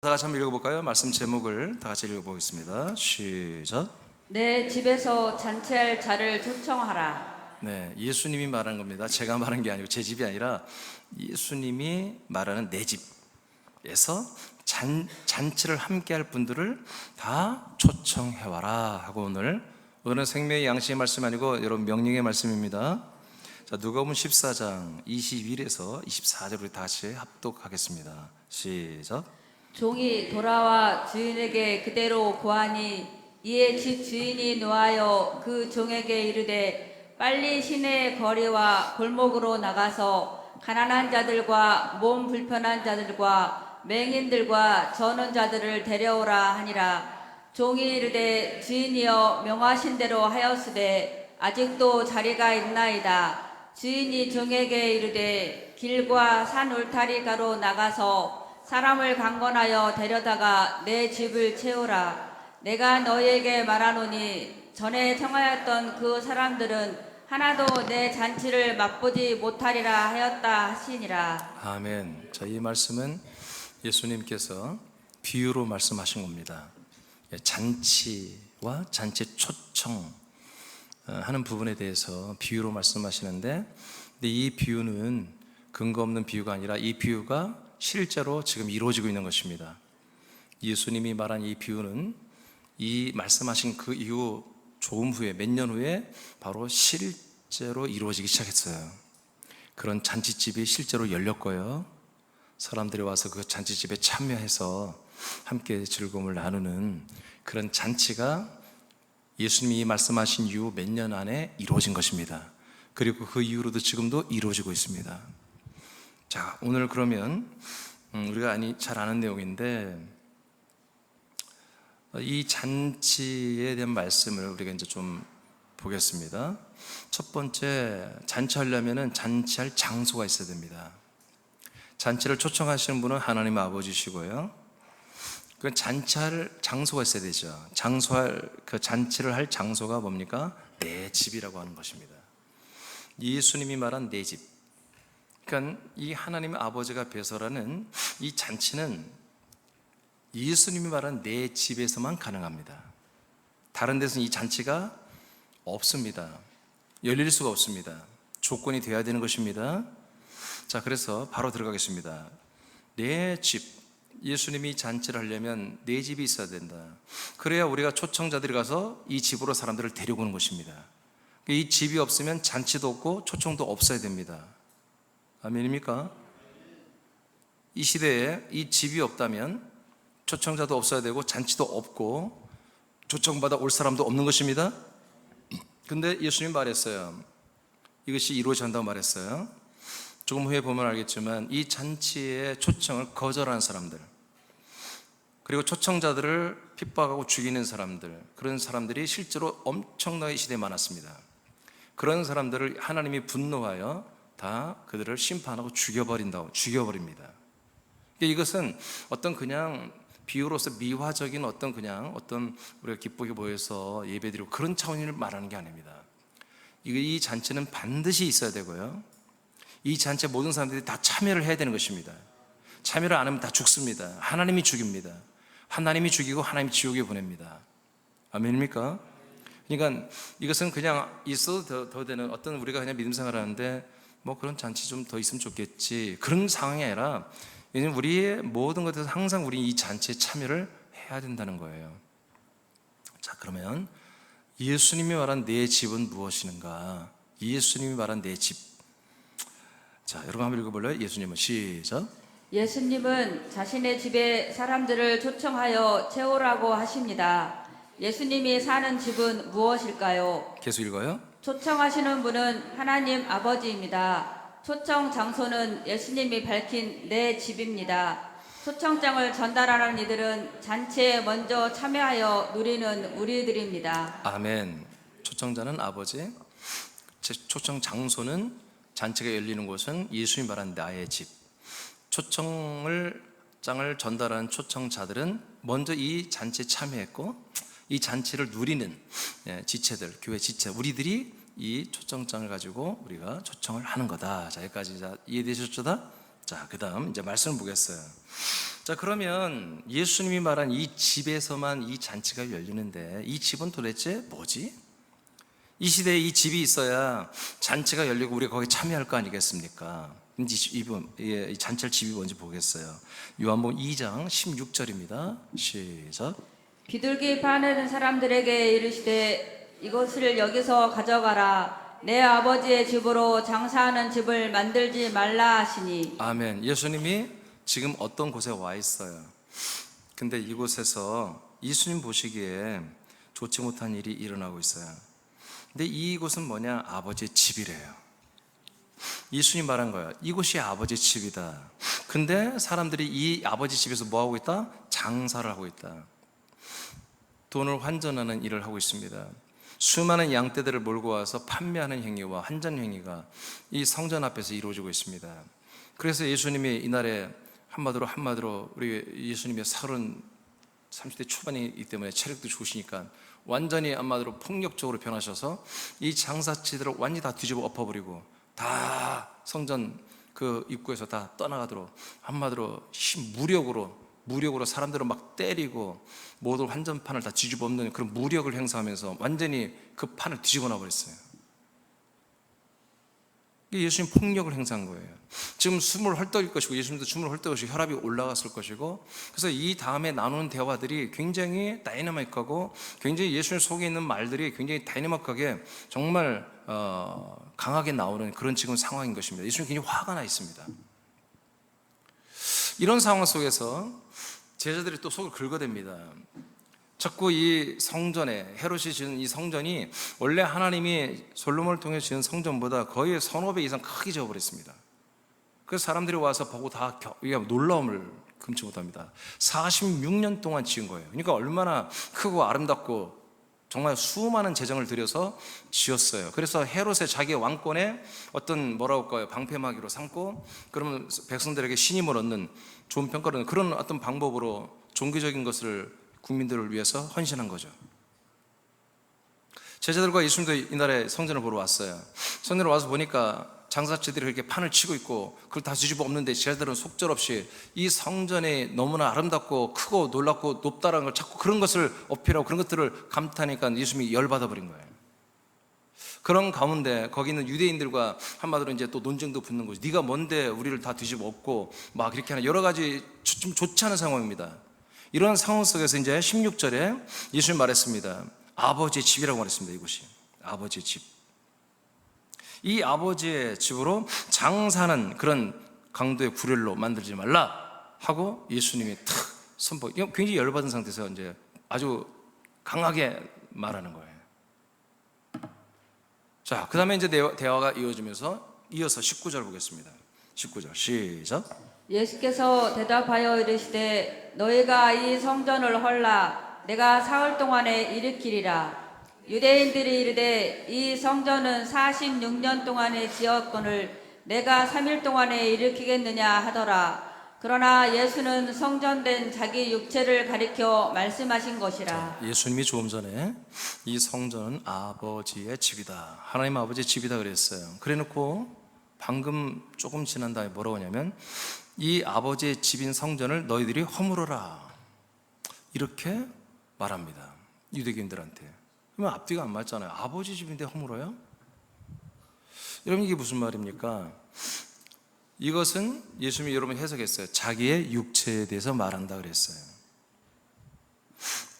다 같이 한번 읽어볼까요? 말씀 제목을 다 같이 읽어보겠습니다. 시작. 내 집에서 잔치할 자를 초청하라. 네, 예수님이 말하는 겁니다. 제가 말한 게 아니고 제 집이 아니라 예수님이 말하는 내 집에서 잔치를 함께할 분들을 다 초청해와라 하고 오늘은 생명의 양식의 말씀 아니고 여러분 명령의 말씀입니다. 자, 누가복음 14장 21에서 24절 우리 다 같이 합독하겠습니다. 시작. 종이 돌아와 주인에게 그대로 고하니 이에 집 주인이 노하여 그 종에게 이르되 빨리 시내의 거리와 골목으로 나가서 가난한 자들과 몸 불편한 자들과 맹인들과 저는 자들을 데려오라 하니라. 종이 이르되 주인이여 명하신 대로 하였으되 아직도 자리가 있나이다. 주인이 종에게 이르되 길과 산 울타리가로 나가서 사람을 강권하여 데려다가 내 집을 채우라. 내가 너희에게 말하노니 전에 청하였던 그 사람들은 하나도 내 잔치를 맛보지 못하리라 하였다 하시니라. 아멘. 자, 이 말씀은 예수님께서 비유로 말씀하신 겁니다. 잔치와 잔치 초청 하는 부분에 대해서 비유로 말씀하시는데, 근데 이 비유는 근거 없는 비유가 아니라 이 비유가 실제로 지금 이루어지고 있는 것입니다. 예수님이 말한 이 비유는 이 말씀하신 그 이후 조금 후에 몇 년 후에 바로 실제로 이루어지기 시작했어요. 그런 잔치집이 실제로 열렸고요. 사람들이 와서 그 잔치집에 참여해서 함께 즐거움을 나누는 그런 잔치가 예수님이 말씀하신 이후 몇 년 안에 이루어진 것입니다. 그리고 그 이후로도 지금도 이루어지고 있습니다. 자, 오늘 그러면 우리가 잘 아는 내용인데 이 잔치에 대한 말씀을 우리가 이제 좀 보겠습니다. 첫 번째, 잔치하려면은 잔치할 장소가 있어야 됩니다. 잔치를 초청하시는 분은 하나님 아버지시고요. 그 잔치할 장소가 있어야 되죠. 그 잔치를 할 장소가 뭡니까? 내 집이라고 하는 것입니다. 예수님이 말한 내 집. 그러니까 이 하나님 아버지가 배설하는 이 잔치는 예수님이 말한 내 집에서만 가능합니다. 다른 데서는 이 잔치가 없습니다. 열릴 수가 없습니다. 조건이 되어야 되는 것입니다. 자, 그래서 바로 들어가겠습니다. 내 집, 예수님이 잔치를 하려면 내 집이 있어야 된다. 그래야 우리가 초청자들이 가서 이 집으로 사람들을 데려오는 것입니다. 이 집이 없으면 잔치도 없고 초청도 없어야 됩니다. 아멘입니까? 이 시대에 이 집이 없다면 초청자도 없어야 되고 잔치도 없고 초청받아 올 사람도 없는 것입니다. 근데 예수님 말했어요. 이것이 이루어져야 한다고 말했어요. 조금 후에 보면 알겠지만 이 잔치에 초청을 거절하는 사람들, 그리고 초청자들을 핍박하고 죽이는 사람들, 그런 사람들이 실제로 엄청나게 이 시대에 많았습니다. 그런 사람들을 하나님이 분노하여 다 그들을 심판하고 죽여버립니다. 이것은 어떤 그냥 비유로서 미화적인 어떤 우리가 기쁘게 보여서 예배드리고 그런 차원을 말하는 게 아닙니다. 이 잔치는 반드시 있어야 되고요. 이 잔치에 모든 사람들이 다 참여를 해야 되는 것입니다. 참여를 안 하면 다 죽습니다. 하나님이 죽입니다. 하나님이 죽이고 하나님이 지옥에 보냅니다. 아멘입니까? 그러니까 이것은 그냥 있어도 더 되는 어떤 우리가 그냥 믿음 생활을 하는데 뭐 그런 잔치 좀 더 있으면 좋겠지, 그런 상황이 아니라 왜냐면 우리의 모든 것에서 항상 우리 이 잔치에 참여를 해야 된다는 거예요. 자, 그러면 예수님이 말한 내 집은 무엇인가? 예수님이 말한 내 집. 자, 여러분 한번 읽어볼래요? 예수님은 시작. 예수님은 자신의 집에 사람들을 초청하여 채우라고 하십니다. 예수님이 사는 집은 무엇일까요? 계속 읽어요. 초청하시는 분은 하나님 아버지입니다. 초청 장소는 예수님이 밝힌 내 집입니다. 초청장을 전달하는 이들은 잔치에 먼저 참여하여 누리는 우리들입니다. 아멘. 초청자는 아버지, 초청 장소는 잔치가 열리는 곳은 예수님이 말한 나의 집. 초청장을 전달하는 초청자들은 먼저 이 잔치에 참여했고 이 잔치를 누리는 지체들, 교회 지체, 우리들이 이 초청장을 가지고 우리가 초청을 하는 거다. 자, 여기까지 이해되셨죠? 자, 그 다음 이제 말씀을 보겠어요. 자, 자, 그러면 예수님이 말한 이 집에서만 이 잔치가 열리는데 이 집은 도대체 뭐지? 이 시대에 이 집이 있어야 잔치가 열리고 우리가 거기에 참여할 거 아니겠습니까? 이 잔치할 집이 뭔지 보겠어요. 요한복음 2장 16절입니다. 시작. 비둘기 파는 사람들에게 이르시되 이것을 여기서 가져가라. 내 아버지의 집으로 장사하는 집을 만들지 말라 하시니. 아멘. 예수님이 지금 어떤 곳에 와 있어요. 근데 이곳에서 예수님 보시기에 좋지 못한 일이 일어나고 있어요. 근데 이곳은 뭐냐? 아버지의 집이래요. 예수님 말한 거예요. 이곳이 아버지의 집이다. 근데 사람들이 이 아버지 집에서 뭐 하고 있다? 장사를 하고 있다. 돈을 환전하는 일을 하고 있습니다. 수많은 양떼들을 몰고 와서 판매하는 행위와 환전 행위가 이 성전 앞에서 이루어지고 있습니다. 그래서 예수님이 이날에 한마디로 우리 예수님의 30대 초반이기 때문에 체력도 좋으시니까 완전히 한마디로 폭력적으로 변하셔서 이 장사치들을 완전히 다 뒤집어 엎어버리고 다 성전 그 입구에서 다 떠나가도록 한마디로 무력으로 사람들을 막 때리고 모든 환전판을 다 뒤집어 엎는 그런 무력을 행사하면서 완전히 그 판을 뒤집어 놔버렸어요. 예수님 폭력을 행사한 거예요. 지금 숨을 헐떡일 것이고 예수님도 숨을 헐떡일 것이고 혈압이 올라갔을 것이고, 그래서 이 다음에 나누는 대화들이 굉장히 다이나믹하고 굉장히 예수님 속에 있는 말들이 굉장히 다이나믹하게 정말 강하게 나오는 그런 지금 상황인 것입니다. 예수님 굉장히 화가 나 있습니다. 이런 상황 속에서 제자들이 또 속을 긁어댑니다. 자꾸 이 성전에, 헤롯이 지은 이 성전이 원래 하나님이 솔로몬을 통해 지은 성전보다 거의 1,500배 이상 크게 지어버렸습니다. 그래서 사람들이 와서 보고 다 놀라움을 금치 못합니다. 46년 동안 지은 거예요. 그러니까 얼마나 크고 아름답고 정말 수많은 재정을 들여서 지었어요. 그래서 헤롯의 자기 왕권에 어떤 방패막이로 삼고, 그러면 백성들에게 신임을 얻는, 좋은 평가를 얻는 그런 어떤 방법으로 종교적인 것을 국민들을 위해서 헌신한 거죠. 제자들과 예수님도 이날에 성전을 보러 왔어요. 성전을 와서 보니까 장사치들이 이렇게 판을 치고 있고 그걸 다 뒤집어 엎는데 제자들은 속절없이 이 성전이 너무나 아름답고 크고 놀랍고 높다라는 걸 자꾸 그런 것을 어필하고 그런 것들을 감탄하니까 예수님이 열받아 버린 거예요. 그런 가운데 거기 있는 유대인들과 한마디로 이제 또 논쟁도 붙는 거죠. 네가 뭔데 우리를 다 뒤집어 엎고 막 이렇게 하는 여러 가지 좀 좋지 않은 상황입니다. 이런 상황 속에서 이제 16절에 예수님 말했습니다. 아버지의 집이라고 말했습니다. 이곳이 아버지의 집. 이 아버지의 집으로 장사하는 그런 강도의 구렬로 만들지 말라 하고 예수님이 탁 선포. 굉장히 열받은 상태에서 이제 아주 강하게 말하는 거예요. 자, 그 다음에 이제 대화가 이어서 19절 보겠습니다. 19절 시작. 예수께서 대답하여 이르시되 너희가 이 성전을 헐라. 내가 사흘 동안에 일으키리라. 유대인들이 이르되 이 성전은 46년 동안에 지었거늘 내가 3일 동안에 일으키겠느냐 하더라. 그러나 예수는 성전된 자기 육체를 가리켜 말씀하신 것이라. 예수님이 조금 전에 이 성전은 아버지의 집이다, 하나님 아버지의 집이다 그랬어요. 그래놓고 방금 조금 지난 다음에 뭐라고 하냐면 이 아버지의 집인 성전을 너희들이 허물어라 이렇게 말합니다. 유대인들한테. 그러면 앞뒤가 안 맞잖아요. 아버지 집인데 허물어요? 여러분 이게 무슨 말입니까? 이것은 예수님이 여러분 해석했어요. 자기의 육체에 대해서 말한다 그랬어요.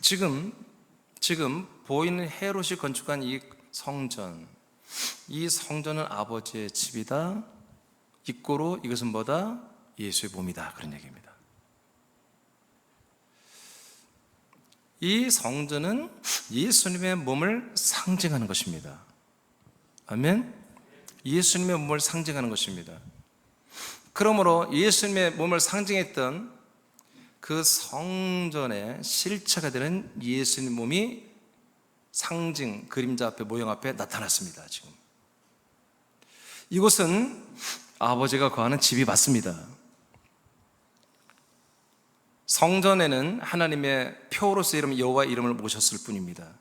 지금 보이는 헤롯이 건축한 이 성전은 아버지의 집이다. 이꼬로 이것은 뭐다? 예수의 몸이다. 그런 얘기입니다. 이 성전은 예수님의 몸을 상징하는 것입니다. 아멘. 예수님의 몸을 상징하는 것입니다. 그러므로 예수님의 몸을 상징했던 그 성전의 실체가 되는 예수님 몸이 상징, 그림자 앞에, 모형 앞에 나타났습니다. 지금 이곳은 아버지가 거하는 집이 맞습니다. 성전에는 하나님의 표로서 이름 여호와의 이름을 모셨을 뿐입니다.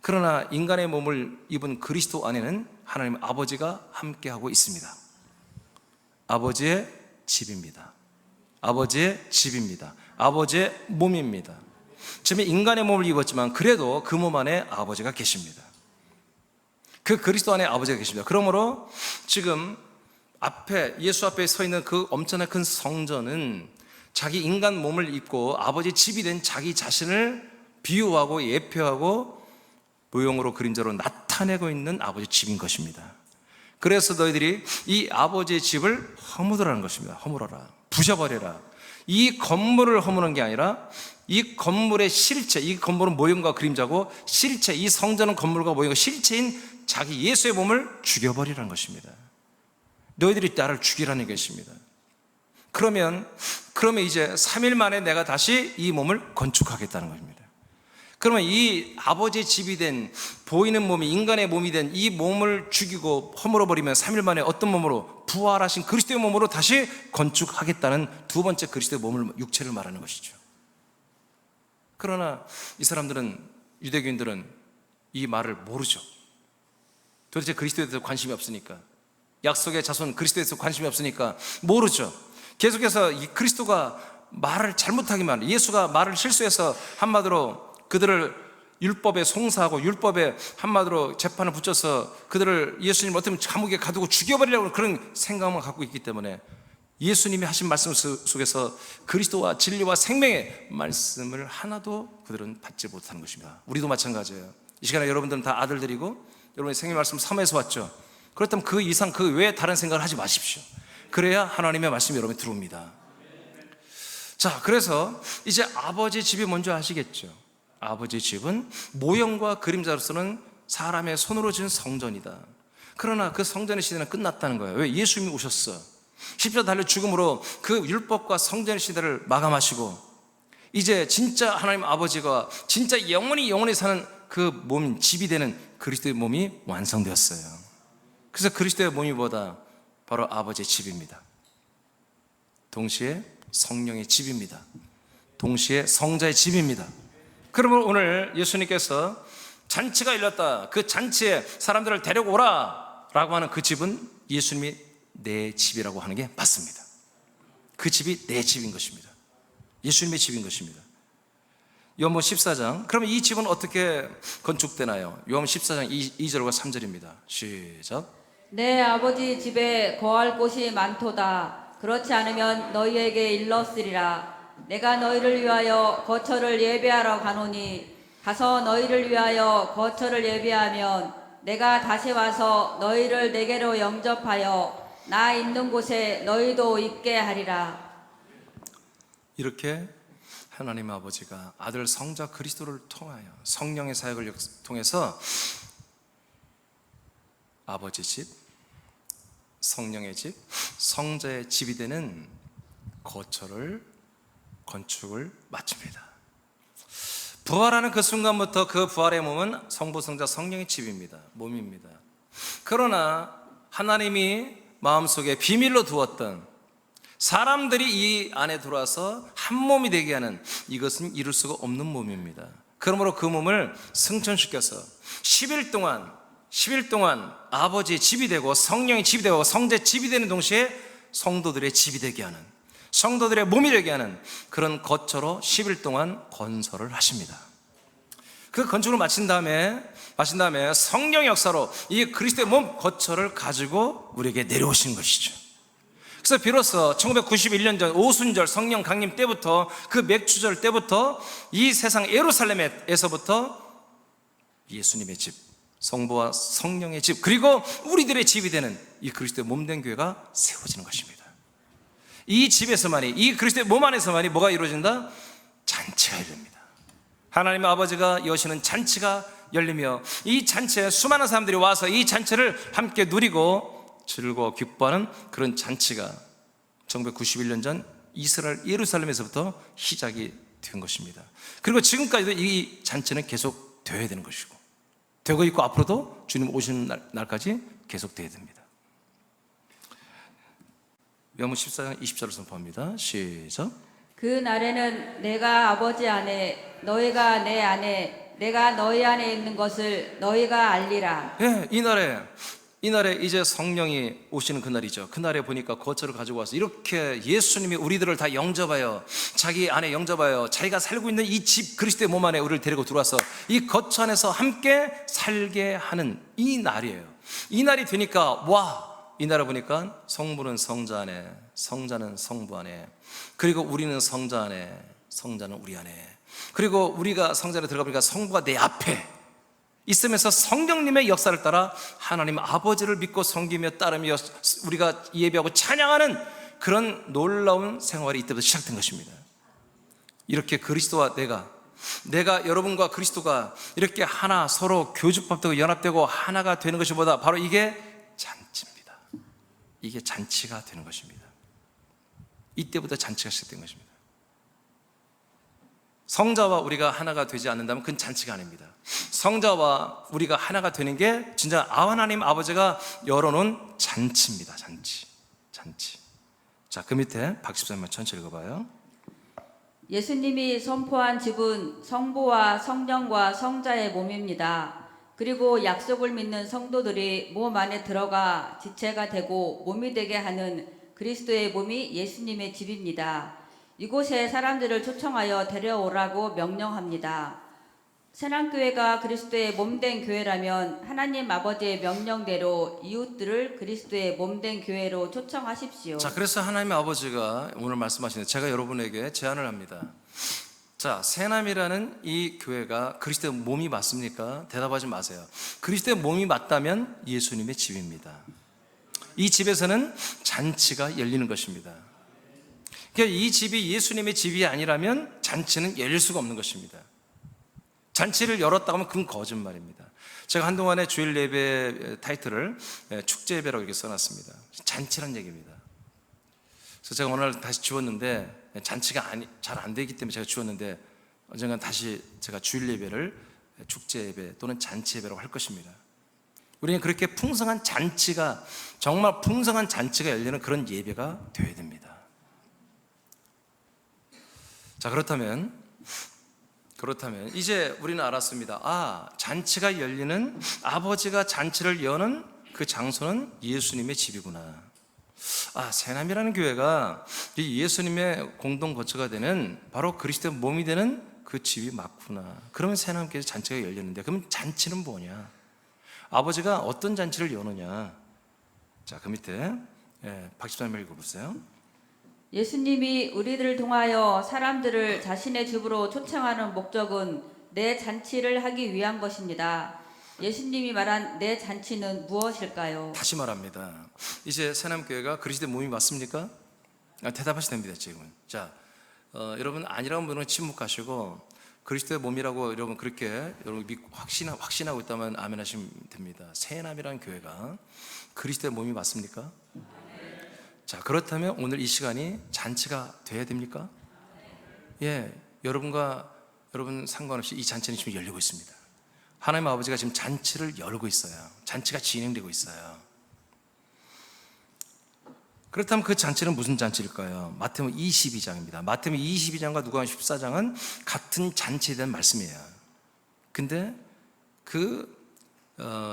그러나 인간의 몸을 입은 그리스도 안에는 하나님 아버지가 함께하고 있습니다. 아버지의 집입니다. 아버지의 집입니다. 아버지의 몸입니다. 지금 인간의 몸을 입었지만 그래도 그 몸 안에 아버지가 계십니다. 그 그리스도 안에 아버지가 계십니다. 그러므로 지금 예수 앞에 서 있는 그 엄청난 큰 성전은 자기 인간 몸을 입고 아버지 집이 된 자기 자신을 비유하고 예표하고 모형으로 그림자로 나타내고 있는 아버지 집인 것입니다. 그래서 너희들이 이 아버지의 집을 허무더라는 것입니다. 허물어라, 부셔버려라. 이 건물을 허무는 게 아니라 이 건물의 실체, 이 건물은 모형과 그림자고 실체, 이 성전은 건물과 모형과 실체인 자기 예수의 몸을 죽여버리라는 것입니다. 너희들이 나를 죽이라는 것입니다. 그러면 이제 3일 만에 내가 다시 이 몸을 건축하겠다는 것입니다. 그러면 이 아버지의 집이 된 보이는 몸이 인간의 몸이 된 이 몸을 죽이고 허물어버리면 3일 만에 어떤 몸으로? 부활하신 그리스도의 몸으로 다시 건축하겠다는 두 번째 그리스도의 몸을, 육체를 말하는 것이죠. 그러나 이 사람들은, 유대교인들은 이 말을 모르죠. 도대체 그리스도에 대해서 관심이 없으니까, 약속의 자손 그리스도에 대해서 관심이 없으니까 모르죠. 계속해서 이 그리스도가 말을 잘못하기만, 예수가 말을 실수해서 한마디로 그들을 율법에 송사하고 율법에 한마디로 재판을 붙여서 그들을 예수님 어떻게 감옥에 가두고 죽여버리려고 그런 생각만 갖고 있기 때문에 예수님이 하신 말씀 속에서 그리스도와 진리와 생명의 말씀을 하나도 그들은 받지 못하는 것입니다. 우리도 마찬가지예요. 이 시간에 여러분들은 다 아들들이고 여러분의 생명 말씀 삼에서 왔죠. 그렇다면 그 이상 그 외에 다른 생각을 하지 마십시오. 그래야 하나님의 말씀이 여러분에 들어옵니다. 자, 그래서 이제 아버지 집이 뭔지 아시겠죠? 아버지 집은 모형과 그림자로서는 사람의 손으로 지은 성전이다. 그러나 그 성전의 시대는 끝났다는 거예요. 왜? 예수님이 오셨어. 십자가 달려 죽음으로 그 율법과 성전의 시대를 마감하시고 이제 진짜 하나님 아버지가 진짜 영원히 사는 그 몸, 집이 되는 그리스도의 몸이 완성되었어요. 그래서 그리스도의 몸이 뭐다? 바로 아버지의 집입니다. 동시에 성령의 집입니다. 동시에 성자의 집입니다. 그러면 오늘 예수님께서 잔치가 열렸다, 그 잔치에 사람들을 데리고 오라 라고 하는 그 집은 예수님이 내 집이라고 하는 게 맞습니다. 그 집이 내 집인 것입니다. 예수님의 집인 것입니다. 요한복음 14장, 그러면 이 집은 어떻게 건축되나요? 요한복음 14장 2절과 3절입니다 시작. 내 아버지 집에 거할 곳이 많도다. 그렇지 않으면 너희에게 일렀으리라. 내가 너희를 위하여 거처를 예배하러 가노니 가서 너희를 위하여 거처를 예배하면 내가 다시 와서 너희를 내게로 영접하여 나 있는 곳에 너희도 있게 하리라. 이렇게 하나님 아버지가 아들 성자 그리스도를 통하여 성령의 사역을 통해서 아버지 집, 성령의 집, 성자의 집이 되는 건축을 마칩니다. 부활하는 그 순간부터 그 부활의 몸은 성부, 성자, 성령의 집입니다. 몸입니다. 그러나 하나님이 마음속에 비밀로 두었던 사람들이 이 안에 들어와서 한 몸이 되게 하는, 이것은 이룰 수가 없는 몸입니다. 그러므로 그 몸을 승천시켜서 10일 동안 아버지의 집이 되고 성령의 집이 되고 성자의 집이 되는 동시에 성도들의 집이 되게 하는, 성도들의 몸이 되게 하는 그런 거처로 10일 동안 건설을 하십니다. 그 건축을 마친 다음에 성령의 역사로 이 그리스도의 몸 거처를 가지고 우리에게 내려오신 것이죠. 그래서 비로소 1991년 전 오순절 성령 강림 때부터, 그 맥주절 때부터 이 세상 예루살렘에서부터 예수님의 집, 성부와 성령의 집, 그리고 우리들의 집이 되는 이 그리스도의 몸된 교회가 세워지는 것입니다. 이 집에서만이, 이 그리스도의 몸 안에서만이 뭐가 이루어진다? 잔치가 열립니다. 하나님 아버지가 여시는 잔치가 열리며 이 잔치에 수많은 사람들이 와서 이 잔치를 함께 누리고 즐거워 기뻐하는 그런 잔치가 1991년 전 이스라엘 예루살렘에서부터 시작이 된 것입니다. 그리고 지금까지도 이 잔치는 계속 되어야 되는 것이고 되고 있고 앞으로도 주님 오시는 날까지 계속 되어야 됩니다. 요한복음 14장 20절을 선포합니다. 시작. 그 날에는 내가 아버지 안에 너희가 내 안에 내가 너희 안에 있는 것을 너희가 알리라. 이 이날에 이제 성령이 오시는 그날이죠. 그날에 보니까 거처를 가지고 와서 이렇게 예수님이 우리들을 다 영접하여 자기 안에 영접하여 자기가 살고 있는 이 집 그리스도의 몸 안에 우리를 데리고 들어와서 이 거처 안에서 함께 살게 하는 이 날이에요. 이 날이 되니까 와, 이 날을 보니까 성부는 성자 안에, 성자는 성부 안에, 그리고 우리는 성자 안에, 성자는 우리 안에, 그리고 우리가 성자 안에 들어가 보니까 성부가 내 앞에 있으면서 성령님의 역사를 따라 하나님 아버지를 믿고 섬기며 따르며 우리가 예배하고 찬양하는 그런 놀라운 생활이 이때부터 시작된 것입니다. 이렇게 그리스도와 내가 여러분과 그리스도가 이렇게 하나, 서로 교집합되고 연합되고 하나가 되는 것이 보다 바로 이게 잔치입니다. 이게 잔치가 되는 것입니다. 이때부터 잔치가 시작된 것입니다. 성자와 우리가 하나가 되지 않는다면 그건 잔치가 아닙니다. 성자와 우리가 하나가 되는 게 진짜 하나님 아버지가 열어놓은 잔치입니다. 잔치. 자, 그 밑에 박집사님만 천천히 읽어봐요. 예수님이 선포한 집은 성부와 성령과 성자의 몸입니다. 그리고 약속을 믿는 성도들이 몸 안에 들어가 지체가 되고 몸이 되게 하는 그리스도의 몸이 예수님의 집입니다. 이곳에 사람들을 초청하여 데려오라고 명령합니다. 새남교회가 그리스도의 몸된 교회라면 하나님 아버지의 명령대로 이웃들을 그리스도의 몸된 교회로 초청하십시오. 자, 그래서 하나님 아버지가 오늘 말씀하시는데 제가 여러분에게 제안을 합니다. 자, 새남이라는 이 교회가 그리스도의 몸이 맞습니까? 대답하지 마세요. 그리스도의 몸이 맞다면 예수님의 집입니다. 이 집에서는 잔치가 열리는 것입니다. 그러니까 이 집이 예수님의 집이 아니라면 잔치는 열릴 수가 없는 것입니다. 잔치를 열었다고 하면 그건 거짓말입니다. 제가 한동안에 주일 예배 타이틀을 축제 예배라고 이렇게 써놨습니다. 잔치란 얘기입니다. 그래서 제가 오늘 다시 지웠는데 잔치가 잘 안 되기 때문에 제가 지웠는데 언젠간 다시 제가 주일 예배를 축제 예배 또는 잔치 예배라고 할 것입니다. 우리는 그렇게 풍성한 잔치가, 정말 풍성한 잔치가 열리는 그런 예배가 되어야 됩니다. 자, 그렇다면 이제 우리는 알았습니다. 잔치가 열리는, 아버지가 잔치를 여는 그 장소는 예수님의 집이구나. 새남이라는 교회가 이 예수님의 공동 거처가 되는 바로 그리스도의 몸이 되는 그 집이 맞구나. 그러면 새남교회에서 잔치가 열렸는데 그럼 잔치는 뭐냐? 아버지가 어떤 잔치를 여느냐? 자, 그 밑에 박집사님 읽어보세요. 예수님이 우리들을 통하여 사람들을 자신의 집으로 초청하는 목적은 내 잔치를 하기 위한 것입니다. 예수님이 말한 내 잔치는 무엇일까요? 다시 말합니다. 이제 새남교회가 그리스도의 몸이 맞습니까? 대답하셔야 됩니다, 지금은. 자, 여러분 아니라는 분은 침묵하시고 그리스도의 몸이라고 여러분 그렇게 여러분 믿고 확신하고 있다면 아멘 하시면 됩니다. 새남이라는 교회가 그리스도의 몸이 맞습니까? 자, 그렇다면 오늘 이 시간이 잔치가 돼야 됩니까? 예, 여러분과 여러분 상관없이 이 잔치는 지금 열리고 있습니다. 하나님 아버지가 지금 잔치를 열고 있어요. 잔치가 진행되고 있어요. 그렇다면 그 잔치는 무슨 잔치일까요? 마태복음 22장입니다. 마태복음 22장과 누가복음 14장은 같은 잔치에 대한 말씀이에요. 근데 그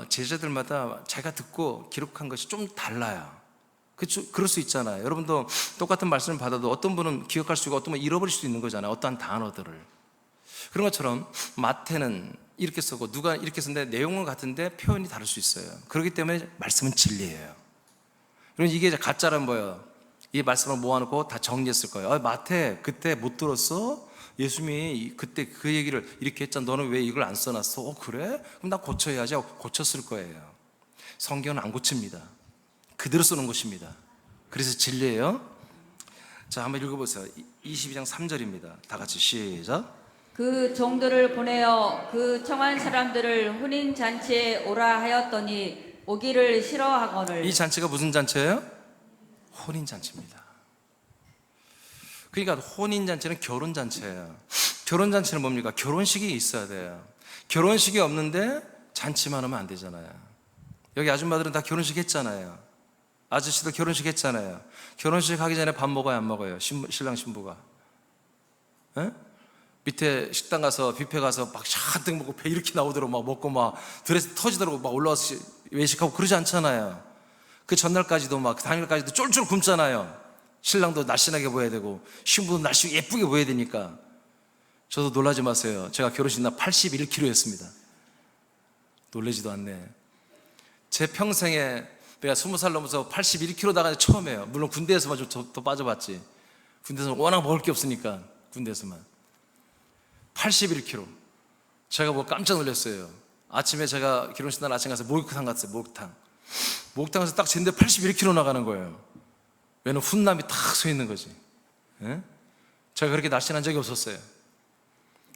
제자들마다 자기가 듣고 기록한 것이 좀 달라요. 그럴 수 있잖아요. 여러분도 똑같은 말씀을 받아도 어떤 분은 기억할 수 있고 어떤 분은 잃어버릴 수도 있는 거잖아요. 어떠한 단어들을. 그런 것처럼 마태는 이렇게 쓰고 누가 이렇게 썼는데 내용은 같은데 표현이 다를 수 있어요. 그렇기 때문에 말씀은 진리예요. 그럼 이게 가짜란 뭐예요? 이 말씀을 모아놓고 다 정리했을 거예요. 마태 그때 못 들었어? 예수님이 그때 그 얘기를 이렇게 했잖아. 너는 왜 이걸 안 써놨어? 그래? 그럼 나 고쳐야지 하고 고쳤을 거예요. 성경은 안 고칩니다. 그대로 쓰는 것입니다. 그래서 진리예요. 자, 한번 읽어보세요. 22장 3절입니다. 다 같이 시작. 그 종들을 보내어 그 청한 사람들을 혼인 잔치에 오라 하였더니 오기를 싫어하거늘. 이 잔치가 무슨 잔치예요? 혼인 잔치입니다. 그러니까 혼인 잔치는 결혼 잔치예요. 결혼 잔치는 뭡니까? 결혼식이 있어야 돼요. 결혼식이 없는데 잔치만 하면 안 되잖아요. 여기 아줌마들은 다 결혼식 했잖아요. 아저씨도 결혼식 했잖아요. 결혼식 하기 전에 밥 먹어요, 안 먹어요? 신랑 신부가. 에? 밑에 식당 가서 뷔페 가서 막 샤뜩 먹고 배 이렇게 나오도록 막 먹고 막 드레스 터지도록 막 올라와서 외식하고 그러지 않잖아요. 그 전날까지도 막 당일까지도 쫄쫄 굶잖아요. 신랑도 날씬하게 보여야 되고 신부도 날씬하게 예쁘게 보여야 되니까. 저도 놀라지 마세요. 제가 결혼식 날 81kg였습니다. 놀라지도 않네. 제 평생에 내가 20살 넘어서 81kg 나가는 게 처음이에요. 물론 군대에서만 좀 더 빠져봤지. 군대에서는 워낙 먹을 게 없으니까. 군대에서만 81kg. 제가 뭐 깜짝 놀랐어요. 아침에 제가 결혼식 날 아침 가서 목욕탕 갔어요. 목욕탕에서 딱 쟀는데 81kg 나가는 거예요. 왜냐면 훈남이 탁 서 있는 거지. 예? 제가 그렇게 날씬한 적이 없었어요.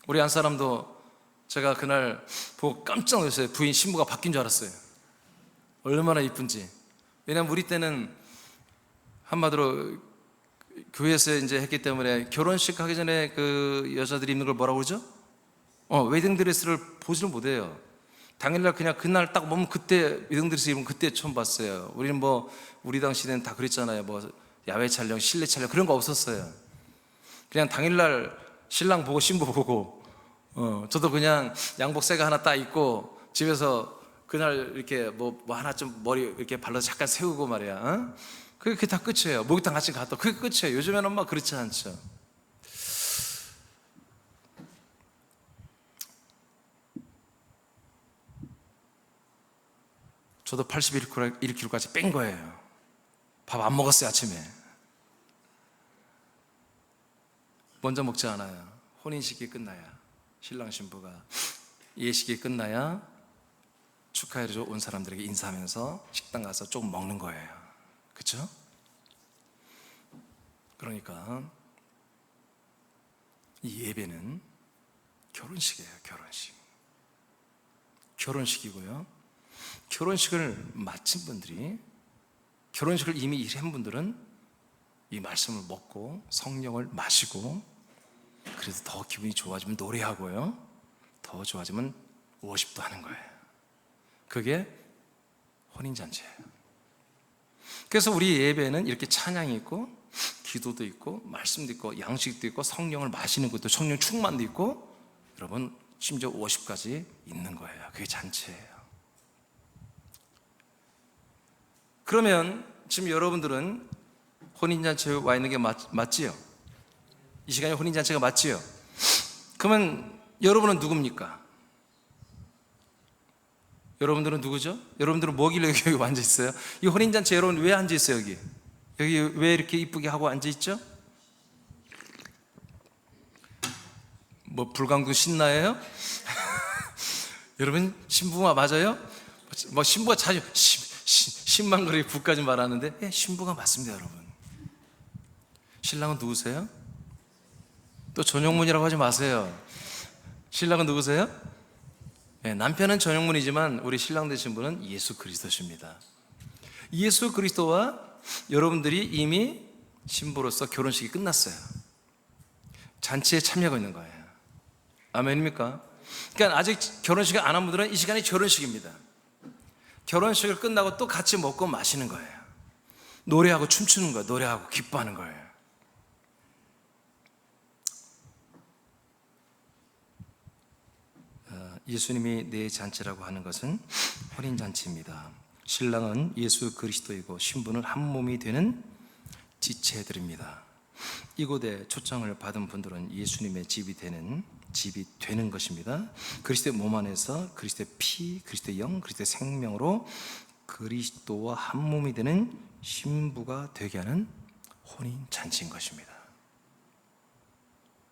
우리 한 사람도 제가 그날 보고 깜짝 놀랐어요. 부인 신부가 바뀐 줄 알았어요. 얼마나 이쁜지. 왜냐면 우리 때는 한마디로 교회에서 이제 했기 때문에 결혼식 하기 전에 그 여자들이 입는 걸 뭐라고 그러죠? 웨딩드레스를 보지를 못해요. 당일날 그냥 그날 딱 보면 그때 웨딩드레스 입으면 그때 처음 봤어요. 우리는 뭐 우리 당시에는 다 그랬잖아요. 뭐 야외 촬영, 실내 촬영 그런 거 없었어요. 그냥 당일날 신랑 보고 신부 보고 저도 그냥 양복 새가 하나 딱 입고 집에서 그날 이렇게 뭐 하나 좀 머리 이렇게 발라서 잠깐 세우고 말이야. 그게 다 끝이에요. 목욕탕 같이 갔다 그게 끝이에요. 요즘에는 막 그렇지 않죠. 저도 81kg까지 뺀 거예요. 밥 안 먹었어요. 아침에 먼저 먹지 않아요. 혼인식이 끝나야, 신랑 신부가 예식이 끝나야 축하해줘 온 사람들에게 인사하면서 식당 가서 조금 먹는 거예요. 그렇죠? 그러니까 이 예배는 결혼식이에요. 결혼식이고요. 결혼식을 마친 분들이, 결혼식을 이미 일한 분들은 이 말씀을 먹고 성령을 마시고, 그래서 더 기분이 좋아지면 노래하고요, 더 좋아지면 워십도 하는 거예요. 그게 혼인잔치예요. 그래서 우리 예배는 이렇게 찬양이 있고 기도도 있고 말씀도 있고 양식도 있고 성령을 마시는 것도, 성령 충만도 있고, 여러분 심지어 워십까지 있는 거예요. 그게 잔치예요. 그러면 지금 여러분들은 혼인잔치에 와 있는 게 맞지요? 이 시간에 혼인잔치가 맞지요? 그러면 여러분은 누굽니까? 여러분들은 누구죠? 여러분들은 뭐길래 여기 앉아 있어요? 이 혼인잔치에 여러분 왜 앉아 있어요? 여기 왜 이렇게 이쁘게 하고 앉아 있죠? 뭐 불광동 신나예요? 여러분 신부가 맞아요? 뭐 신부가 자주 10만 그릇 부까지 말하는데, 예, 신부가 맞습니다. 여러분, 신랑은 누구세요? 또 전용문이라고 하지 마세요. 신랑은 누구세요? 예, 남편은 전용문이지만 우리 신랑 되신 분은 예수 그리스도십니다. 예수 그리스도와 여러분들이 이미 신부로서 결혼식이 끝났어요. 잔치에 참여하고 있는 거예요. 아멘입니까? 그러니까 아직 결혼식을 안 한 분들은 이 시간이 결혼식입니다. 결혼식을 끝나고 또 같이 먹고 마시는 거예요. 노래하고 춤추는 거예요. 노래하고 기뻐하는 거예요. 예수님이 내 잔치라고 하는 것은 혼인잔치입니다. 신랑은 예수 그리스도이고 신부는 한 몸이 되는 지체들입니다. 이곳에 초청을 받은 분들은 예수님의 집이 되는 것입니다. 그리스도의 몸 안에서 그리스도의 피, 그리스도의 영, 그리스도의 생명으로 그리스도와 한 몸이 되는 신부가 되게 하는 혼인잔치인 것입니다.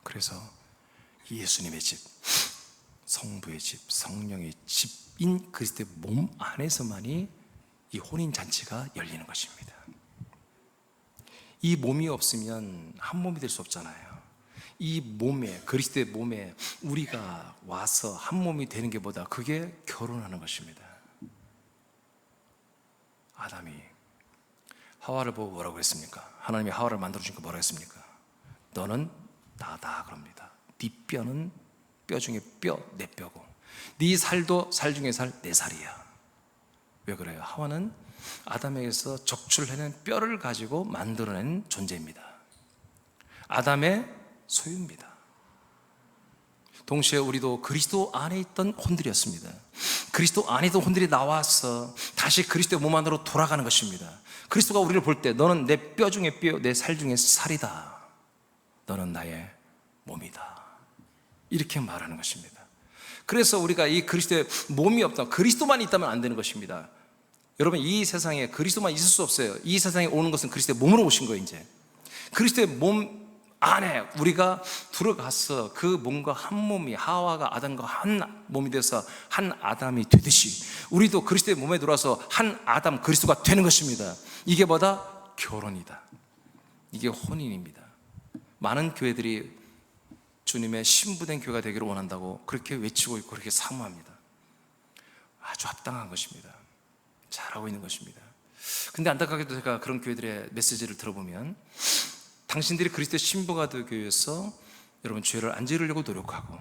그래서 예수님의 집, 성부의 집, 성령의 집인 그리스도의 몸 안에서만이 이 혼인잔치가 열리는 것입니다. 이 몸이 없으면 한 몸이 될 수 없잖아요. 이 몸에, 그리스도의 몸에 우리가 와서 한 몸이 되는 게 뭐다? 그게 결혼하는 것입니다. 아담이 하와를 보고 뭐라고 했습니까? 하나님이 하와를 만들어주니까 뭐라고 했습니까? 너는 나다 그럽니다. 네 뼈는 뼈 중에 뼈, 내 뼈고 네 살도 살 중에 살, 내 살이야. 왜 그래요? 하와는 아담에게서 적출해낸 뼈를 가지고 만들어낸 존재입니다. 아담의 소유입니다. 동시에 우리도 그리스도 안에 있던 혼들이었습니다. 그리스도 안에도 혼들이 나와서 다시 그리스도의 몸 안으로 돌아가는 것입니다. 그리스도가 우리를 볼 때 너는 내 뼈 중에 뼈, 내 살 중에 살이다. 너는 나의 몸이다. 이렇게 말하는 것입니다. 그래서 우리가 이 그리스도의 몸이 없다, 그리스도만 있다면 안 되는 것입니다. 여러분, 이 세상에 그리스도만 있을 수 없어요. 이 세상에 오는 것은 그리스도의 몸으로 오신 거예요. 이제 그리스도의 몸 안에 우리가 들어가서 그 몸과 한 몸이, 하와가 아담과 한 몸이 돼서 한 아담이 되듯이 우리도 그리스도의 몸에 들어와서 한 아담 그리스도가 되는 것입니다. 이게 뭐다? 결혼이다. 이게 혼인입니다. 많은 교회들이 주님의 신부된 교회가 되기를 원한다고 그렇게 외치고 있고 그렇게 사모합니다. 아주 합당한 것입니다. 잘하고 있는 것입니다. 근데 안타깝게도 제가 그런 교회들의 메시지를 들어보면 당신들이 그리스도의 신부가 되기 위해서 여러분 죄를 안 지으려고 노력하고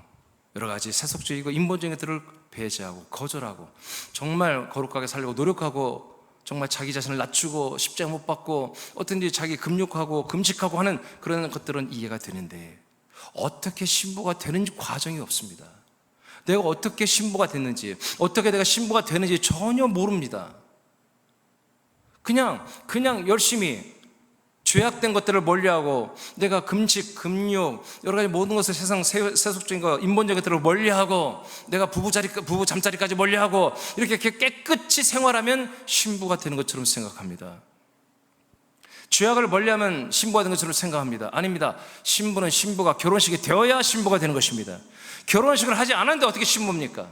여러 가지 세속주의고 인본적인 것들을 배제하고 거절하고 정말 거룩하게 살려고 노력하고 정말 자기 자신을 낮추고 십자가 못 받고 어떤지 자기 금욕하고 금식하고 하는 그런 것들은 이해가 되는데 어떻게 신부가 되는지 과정이 없습니다. 내가 어떻게 신부가 됐는지, 어떻게 내가 신부가 되는지 전혀 모릅니다. 그냥 열심히 죄악된 것들을 멀리하고 내가 금식, 금욕, 여러 가지 모든 것을 세상 세속적인 거, 인본적인 것들을 멀리하고 내가 부부 잠자리까지 멀리하고 이렇게 깨끗이 생활하면 신부가 되는 것처럼 생각합니다. 죄악을 멀리하면 신부가 되는 것처럼 생각합니다. 아닙니다. 신부가 결혼식이 되어야 신부가 되는 것입니다. 결혼식을 하지 않았는데 어떻게 신부입니까?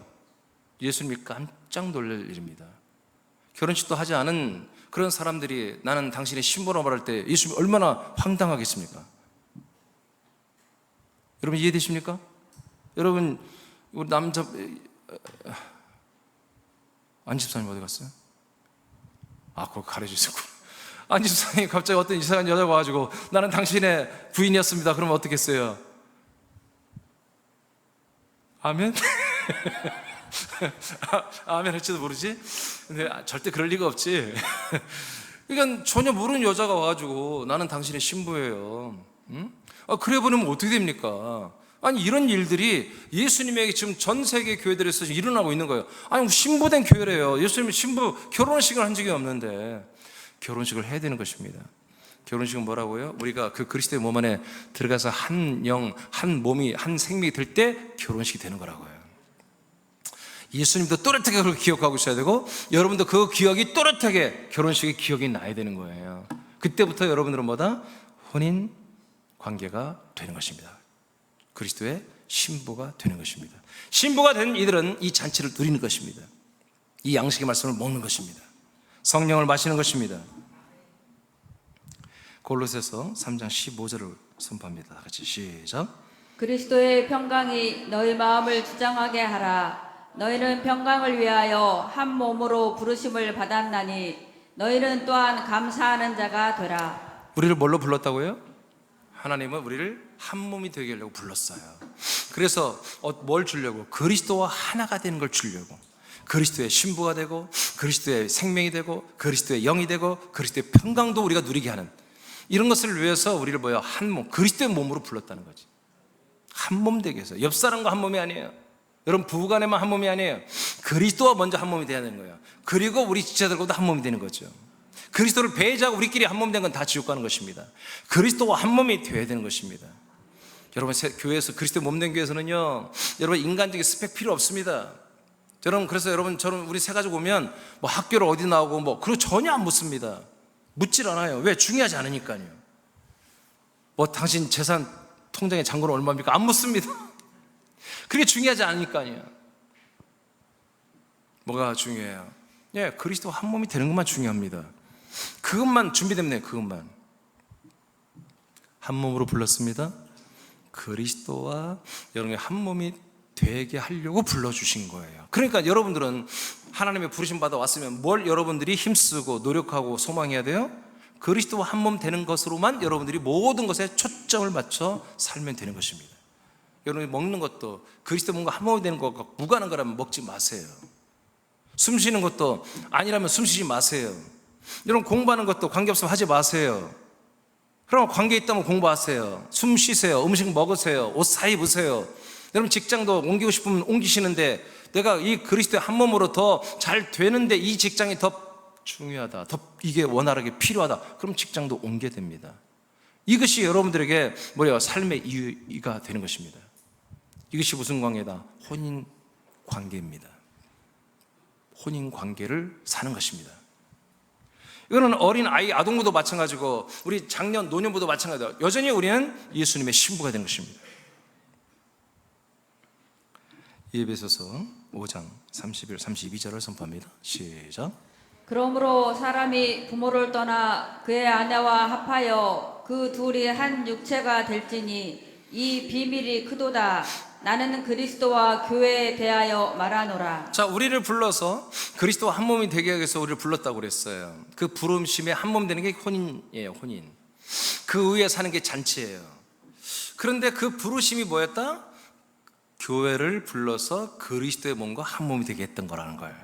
예수님이 깜짝 놀랄 일입니다. 결혼식도 하지 않은 그런 사람들이 나는 당신의 신부라고 말할 때 예수님이 얼마나 황당하겠습니까? 여러분 이해되십니까? 여러분 우리 남자 안집사님 어디 갔어요? 그거 가려주셨구나. 안집사님이 갑자기 어떤 이상한 여자가 와가지고 나는 당신의 부인이었습니다. 그러면 어떻겠어요? 아멘? 아멘 할지도 모르지? 근데 절대 그럴 리가 없지. 그러니까 전혀 모르는 여자가 와가지고 나는 당신의 신부예요. 응? 그래 보면 어떻게 됩니까? 아니 이런 일들이 예수님에게 지금 전 세계 교회들에서 지금 일어나고 있는 거예요. 아니 신부된 교회래요. 예수님이 신부 결혼식을 한 적이 없는데 결혼식을 해야 되는 것입니다. 결혼식은 뭐라고요? 우리가 그 그리스도의 몸 안에 들어가서 한 영, 한 몸이, 한 생명이 될 때 결혼식이 되는 거라고요. 예수님도 또렷하게 그걸 기억하고 있어야 되고 여러분도 그 기억이 또렷하게 결혼식의 기억이 나야 되는 거예요. 그때부터 여러분들은 뭐다? 혼인 관계가 되는 것입니다. 그리스도의 신부가 되는 것입니다. 신부가 된 이들은 이 잔치를 누리는 것입니다. 이 양식의 말씀을 먹는 것입니다. 성령을 마시는 것입니다. 골로새서 3장 15절을 선포합니다. 다 같이 시작. 그리스도의 평강이 너희 마음을 주장하게 하라. 너희는 평강을 위하여 한 몸으로 부르심을 받았나니 너희는 또한 감사하는 자가 되라. 우리를 뭘로 불렀다고요? 하나님은 우리를 한 몸이 되게 하려고 불렀어요. 그래서 뭘 주려고? 그리스도와 하나가 되는 걸 주려고. 그리스도의 신부가 되고 그리스도의 생명이 되고 그리스도의 영이 되고 그리스도의 평강도 우리가 누리게 하는 이런 것을 위해서 우리를 뭐예요? 한 몸, 그리스도의 몸으로 불렀다는 거지. 한 몸 되게 해서 옆 사람과 한 몸이 아니에요. 여러분 부부간에만 한 몸이 아니에요. 그리스도와 먼저 한 몸이 돼야 되는 거예요. 그리고 우리 지체들과도 한 몸이 되는 거죠. 그리스도를 배제하고 우리끼리 한 몸 된 건 다 지옥 가는 것입니다. 그리스도와 한 몸이 되어야 되는 것입니다. 여러분 교회에서 그리스도 몸 된 교회에서는요, 여러분 인간적인 스펙 필요 없습니다. 여러분 그래서 저는 우리 세 가족 오면 뭐 학교를 어디 나오고 그리고 전혀 안 묻습니다. 묻질 않아요. 왜? 중요하지 않으니까요. 당신 재산 통장의 잔고는 얼마입니까? 안 묻습니다. 그게 중요하지 않으니까요. 뭐가 중요해요? 그리스도 한 몸이 되는 것만 중요합니다. 그것만 준비되면 돼요. 그것만. 한 몸으로 불렀습니다. 그리스도와 여러분의 한 몸이 되게 하려고 불러주신 거예요. 그러니까 여러분들은 하나님의 부르심 받아 왔으면 뭘 여러분들이 힘쓰고 노력하고 소망해야 돼요? 그리스도와 한 몸 되는 것으로만 여러분들이 모든 것에 초점을 맞춰 살면 되는 것입니다. 여러분이 먹는 것도 그리스도 몸과 한 몸이 되는 것과 무관한 거라면 먹지 마세요. 숨 쉬는 것도 아니라면 숨 쉬지 마세요. 여러분 공부하는 것도 관계없으면 하지 마세요. 그럼 관계 있다면 공부하세요. 숨 쉬세요. 음식 먹으세요. 옷 사 입으세요. 여러분 직장도 옮기고 싶으면 옮기시는데 내가 이 그리스도의 한 몸으로 더 잘 되는데 이 직장이 더 중요하다, 더 이게 원활하게 필요하다, 그럼 직장도 옮게 됩니다. 이것이 여러분들에게 삶의 이유가 되는 것입니다. 이것이 무슨 관계다? 혼인 관계입니다. 혼인 관계를 사는 것입니다. 이거는 어린 아이, 아동부도 마찬가지고 우리 장년, 노년부도 마찬가지다. 여전히 우리는 예수님의 신부가 되는 것입니다. 에베소서 5장 31, 32절을 선포합니다. 시작. 그러므로 사람이 부모를 떠나 그의 아내와 합하여 그 둘이 한 육체가 될지니 이 비밀이 크도다. 나는 그리스도와 교회에 대하여 말하노라. 자, 우리를 불러서 그리스도와 한 몸이 되게 하기 위해서 우리를 불렀다고 그랬어요. 그 부름심에 한 몸 되는 게 혼인이에요. 혼인. 그 위에 사는 게 잔치예요. 그런데 그 부르심이 뭐였다? 교회를 불러서 그리스도의 몸과 한 몸이 되게 했던 거라는 거예요.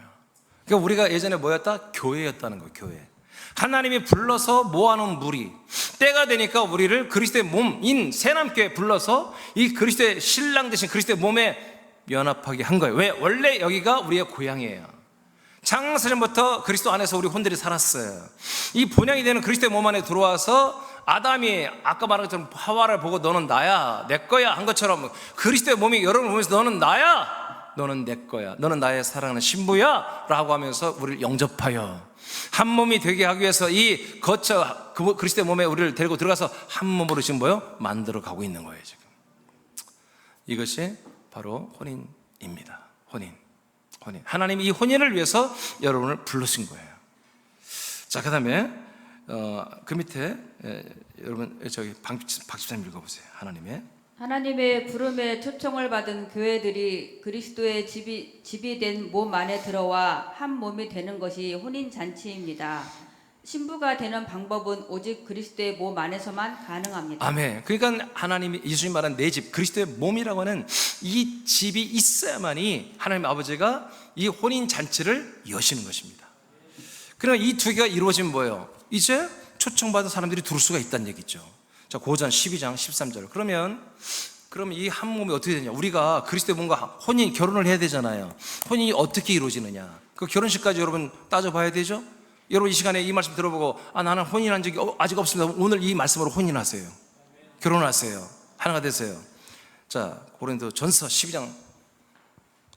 그러니까 우리가 예전에 뭐였다? 교회였다는 거예요. 교회. 하나님이 불러서 모아놓은 무리, 때가 되니까 우리를 그리스도의 몸인 새남교회에 불러서 이 그리스도의 신랑 대신 그리스도의 몸에 연합하게 한 거예요. 왜? 원래 여기가 우리의 고향이에요. 창세전부터 그리스도 안에서 우리 혼들이 살았어요. 이 본향이 되는 그리스도의 몸 안에 들어와서 아담이 아까 말한 것처럼 하와를 보고 너는 나야, 내 거야 한 것처럼 그리스도의 몸이 여러분을 보면서 너는 나야, 너는 내 거야, 너는 나의 사랑하는 신부야 라고 하면서 우리를 영접하여 한 몸이 되게 하기 위해서 이 거쳐 그리스도의 몸에 우리를 데리고 들어가서 한 몸으로 지금 만들어 가고 있는 거예요. 지금 이것이 바로 혼인입니다. 혼인. 하나님이 이 혼인을 위해서 여러분을 부르신 거예요. 자, 그 다음에 그 밑에 여러분 저기 박 집사님 읽어보세요. 하나님의 부름에 초청을 받은 교회들이 그리스도의 집이 된 몸 안에 들어와 한 몸이 되는 것이 혼인 잔치입니다. 신부가 되는 방법은 오직 그리스도의 몸 안에서만 가능합니다. 아멘. 그러니까 하나님이 예수님 말한 내 집, 그리스도의 몸이라고 하는 이 집이 있어야만이 하나님 아버지가 이 혼인 잔치를 여시는 것입니다. 그러나 이 두 개가 이루어지면 뭐예요? 이제 초청받은 사람들이 들을 수가 있다는 얘기죠. 자, 고전 12장 13절. 그러면 이 한 몸이 어떻게 되냐? 우리가 그리스도의 몸과 결혼을 해야 되잖아요. 혼인이 어떻게 이루어지느냐? 그 결혼식까지 여러분 따져봐야 되죠? 여러분 이 시간에 이 말씀 들어보고 나는 혼인한 적이 아직 없습니다. 오늘 이 말씀으로 혼인하세요. 결혼하세요. 하나가 되세요. 자, 고린도 전서 12장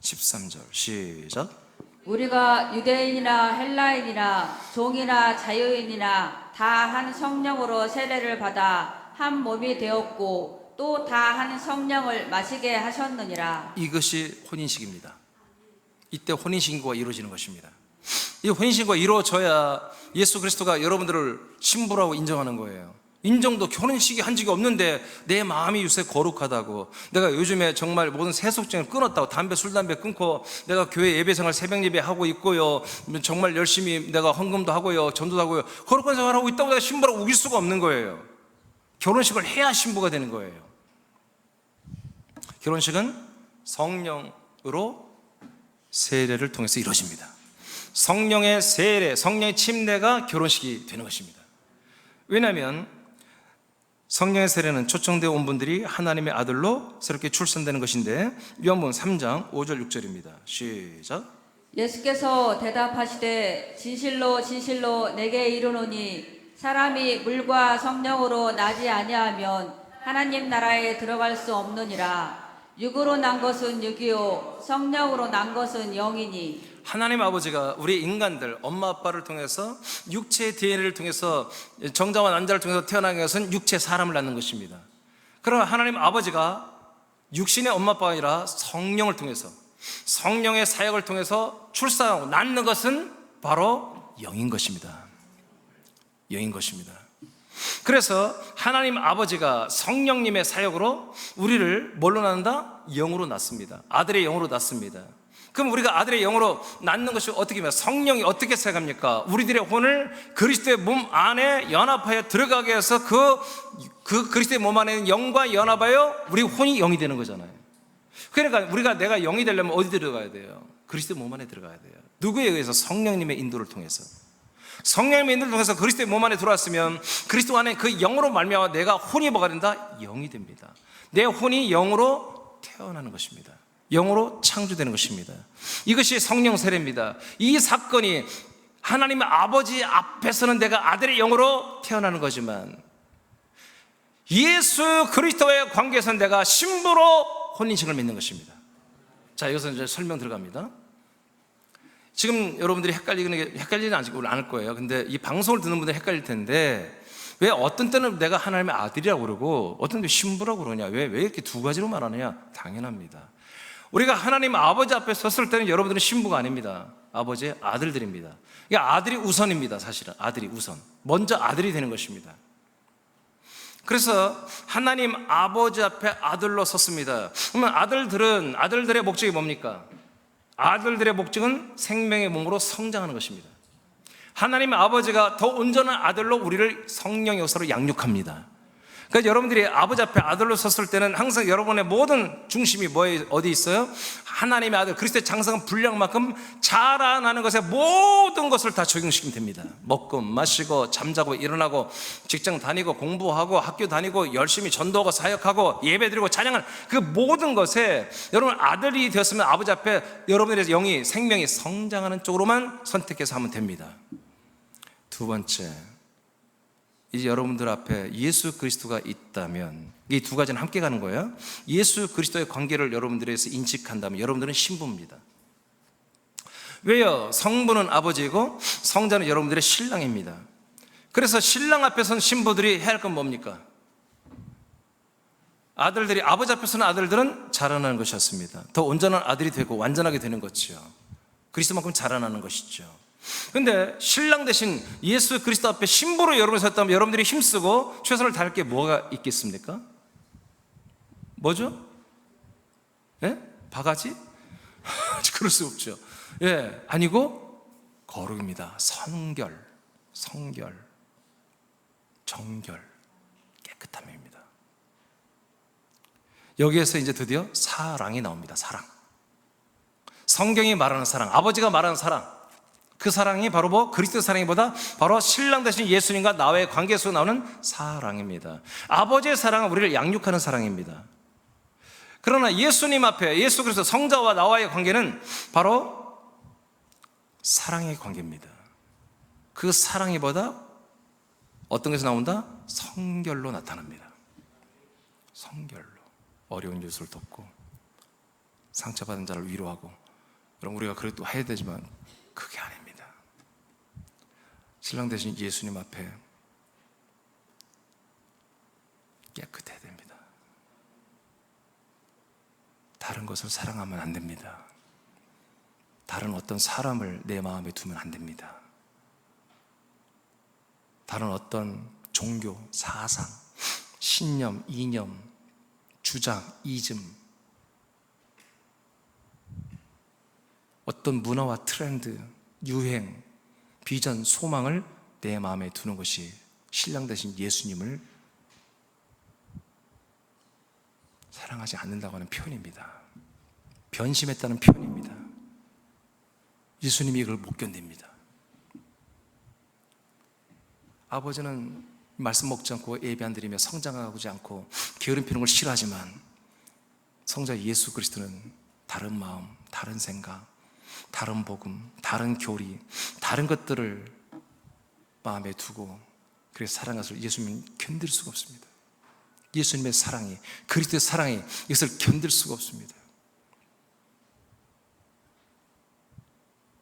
13절 시작. 우리가 유대인이나 헬라인이나 종이나 자유인이나 다 한 성령으로 세례를 받아 한 몸이 되었고 또 다 한 성령을 마시게 하셨느니라. 이것이 혼인식입니다. 이때 혼인신고가 이루어지는 것입니다. 이 혼인신고가 이루어져야 예수 그리스도가 여러분들을 신부라고 인정하는 거예요. 인정도 결혼식이 한 적이 없는데 내 마음이 요새 거룩하다고, 내가 요즘에 정말 모든 세속증을 끊었다고, 술 담배 끊고 내가 교회 예배생활 새벽 예배 하고 있고요, 정말 열심히 내가 헌금도 하고요, 전도도 하고요, 거룩한 생활을 하고 있다고 내가 신부라고 우길 수가 없는 거예요. 결혼식을 해야 신부가 되는 거예요. 결혼식은 성령으로 세례를 통해서 이루어집니다. 성령의 세례, 성령의 침례가 결혼식이 되는 것입니다. 왜냐하면 성령의 세례는 초청되어 온 분들이 하나님의 아들로 새롭게 출산되는 것인데, 요한복음 3장 5절 6절입니다. 시작. 예수께서 대답하시되 진실로 진실로 내게 이르노니 사람이 물과 성령으로 나지 아니하면 하나님 나라에 들어갈 수 없느니라. 육으로 난 것은 육이요 성령으로 난 것은 영이니. 하나님 아버지가 우리 인간들, 엄마 아빠를 통해서 육체의 DNA를 통해서 정자와 난자를 통해서 태어난 것은 육체 사람을 낳는 것입니다. 그러나 하나님 아버지가 육신의 엄마 아빠가 아니라 성령을 통해서, 성령의 사역을 통해서 출산하고 낳는 것은 바로 영인 것입니다. 영인 것입니다. 그래서 하나님 아버지가 성령님의 사역으로 우리를 뭘로 낳는다? 영으로 낳습니다. 아들의 영으로 낳습니다. 그럼 우리가 아들의 영으로 낳는 것이 어떻게 하면 성령이 어떻게 사역합니까? 우리들의 혼을 그리스도의 몸 안에 연합하여 들어가게 해서 그 그리스도의 몸 안에 있는 영과 연합하여 우리 혼이 영이 되는 거잖아요. 그러니까 내가 영이 되려면 어디 들어가야 돼요? 그리스도의 몸 안에 들어가야 돼요. 누구에 의해서? 성령님의 인도를 통해서. 성령님의 인도를 통해서 그리스도의 몸 안에 들어왔으면 그리스도 안에 그 영으로 말미암아 내가 혼이 뭐가 된다? 영이 됩니다. 내 혼이 영으로 태어나는 것입니다. 영으로 창조되는 것입니다. 이것이 성령 세례입니다. 이 사건이 하나님 아버지 앞에서는 내가 아들의 영으로 태어나는 거지만 예수 그리스도의 관계에서는 내가 신부로 혼인식을 맺는 것입니다. 자, 여기서 이제 설명 들어갑니다. 지금 여러분들이 헷갈리는 않을 거예요. 근데 이 방송을 듣는 분들은 헷갈릴 텐데 왜 어떤 때는 내가 하나님의 아들이라고 그러고 어떤 때는 신부라고 그러냐, 왜 이렇게 두 가지로 말하느냐? 당연합니다. 우리가 하나님 아버지 앞에 섰을 때는 여러분들은 신부가 아닙니다. 아버지의 아들들입니다. 그러니까 아들이 우선입니다. 사실은 아들이 우선, 먼저 아들이 되는 것입니다. 그래서 하나님 아버지 앞에 아들로 섰습니다. 그러면 아들들의 목적이 뭡니까? 아들들의 목적은 생명의 몸으로 성장하는 것입니다. 하나님 아버지가 더 온전한 아들로 우리를 성령의 역사로 양육합니다. 그러니까 여러분들이 아버지 앞에 아들로 섰을 때는 항상 여러분의 모든 중심이 어디 있어요? 하나님의 아들 그리스도의 장성한 분량만큼 자라나는 것에 모든 것을 다 적용시키면 됩니다. 먹고 마시고 잠자고 일어나고 직장 다니고 공부하고 학교 다니고 열심히 전도하고 사역하고 예배드리고 찬양하는 그 모든 것에 여러분 아들이 되었으면 아버지 앞에 여러분의 영이 생명이 성장하는 쪽으로만 선택해서 하면 됩니다. 두 번째, 이제 여러분들 앞에 예수 그리스도가 있다면 이 두 가지는 함께 가는 거예요. 예수 그리스도의 관계를 여러분들에서 인식한다면 여러분들은 신부입니다. 왜요? 성부는 아버지이고 성자는 여러분들의 신랑입니다. 그래서 신랑 앞에서는 신부들이 해야 할 건 뭡니까? 아들들이 아버지 앞에서는 아들들은 자라나는 것이었습니다. 더 온전한 아들이 되고 완전하게 되는 것이죠. 그리스도만큼 자라나는 것이죠. 근데 신랑 대신 예수 그리스도 앞에 신부로 여러분이 섰다면 여러분들이 힘쓰고 최선을 다할 게 뭐가 있겠습니까? 뭐죠? 예? 바가지? 그럴 수 없죠. 예, 아니고 거룩입니다. 성결, 정결, 깨끗함입니다. 여기에서 이제 드디어 사랑이 나옵니다. 사랑. 성경이 말하는 사랑, 아버지가 말하는 사랑, 그 사랑이 바로 그리스도 사랑이보다 바로 신랑 되신 예수님과 나와의 관계에서 나오는 사랑입니다. 아버지의 사랑은 우리를 양육하는 사랑입니다. 그러나 예수님 앞에 예수 그리스도 성자와 나와의 관계는 바로 사랑의 관계입니다. 그 사랑이보다 어떤 것이 나온다? 성결로 나타납니다. 성결로 어려운 이웃을 돕고 상처받은 자를 위로하고, 그럼 우리가 그래도 해야 되지만 그게 아닙니다. 신랑 되신 예수님 앞에 깨끗해야 됩니다. 다른 것을 사랑하면 안 됩니다. 다른 어떤 사람을 내 마음에 두면 안 됩니다. 다른 어떤 종교, 사상, 신념, 이념, 주장, 이즘, 어떤 문화와 트렌드, 유행, 비전, 소망을 내 마음에 두는 것이 신랑 되신 예수님을 사랑하지 않는다고 하는 표현입니다. 변심했다는 표현입니다. 예수님이 이걸 못 견딥니다. 아버지는 말씀 먹지 않고 예배 안 드리며 성장하지 않고 게으름 피우는 걸 싫어하지만 성자 예수 그리스도는 다른 마음, 다른 생각, 다른 복음, 다른 교리, 다른 것들을 마음에 두고 그래서 사랑하실 예수님은 견딜 수가 없습니다. 예수님의 사랑이, 그리스도의 사랑이 이것을 견딜 수가 없습니다.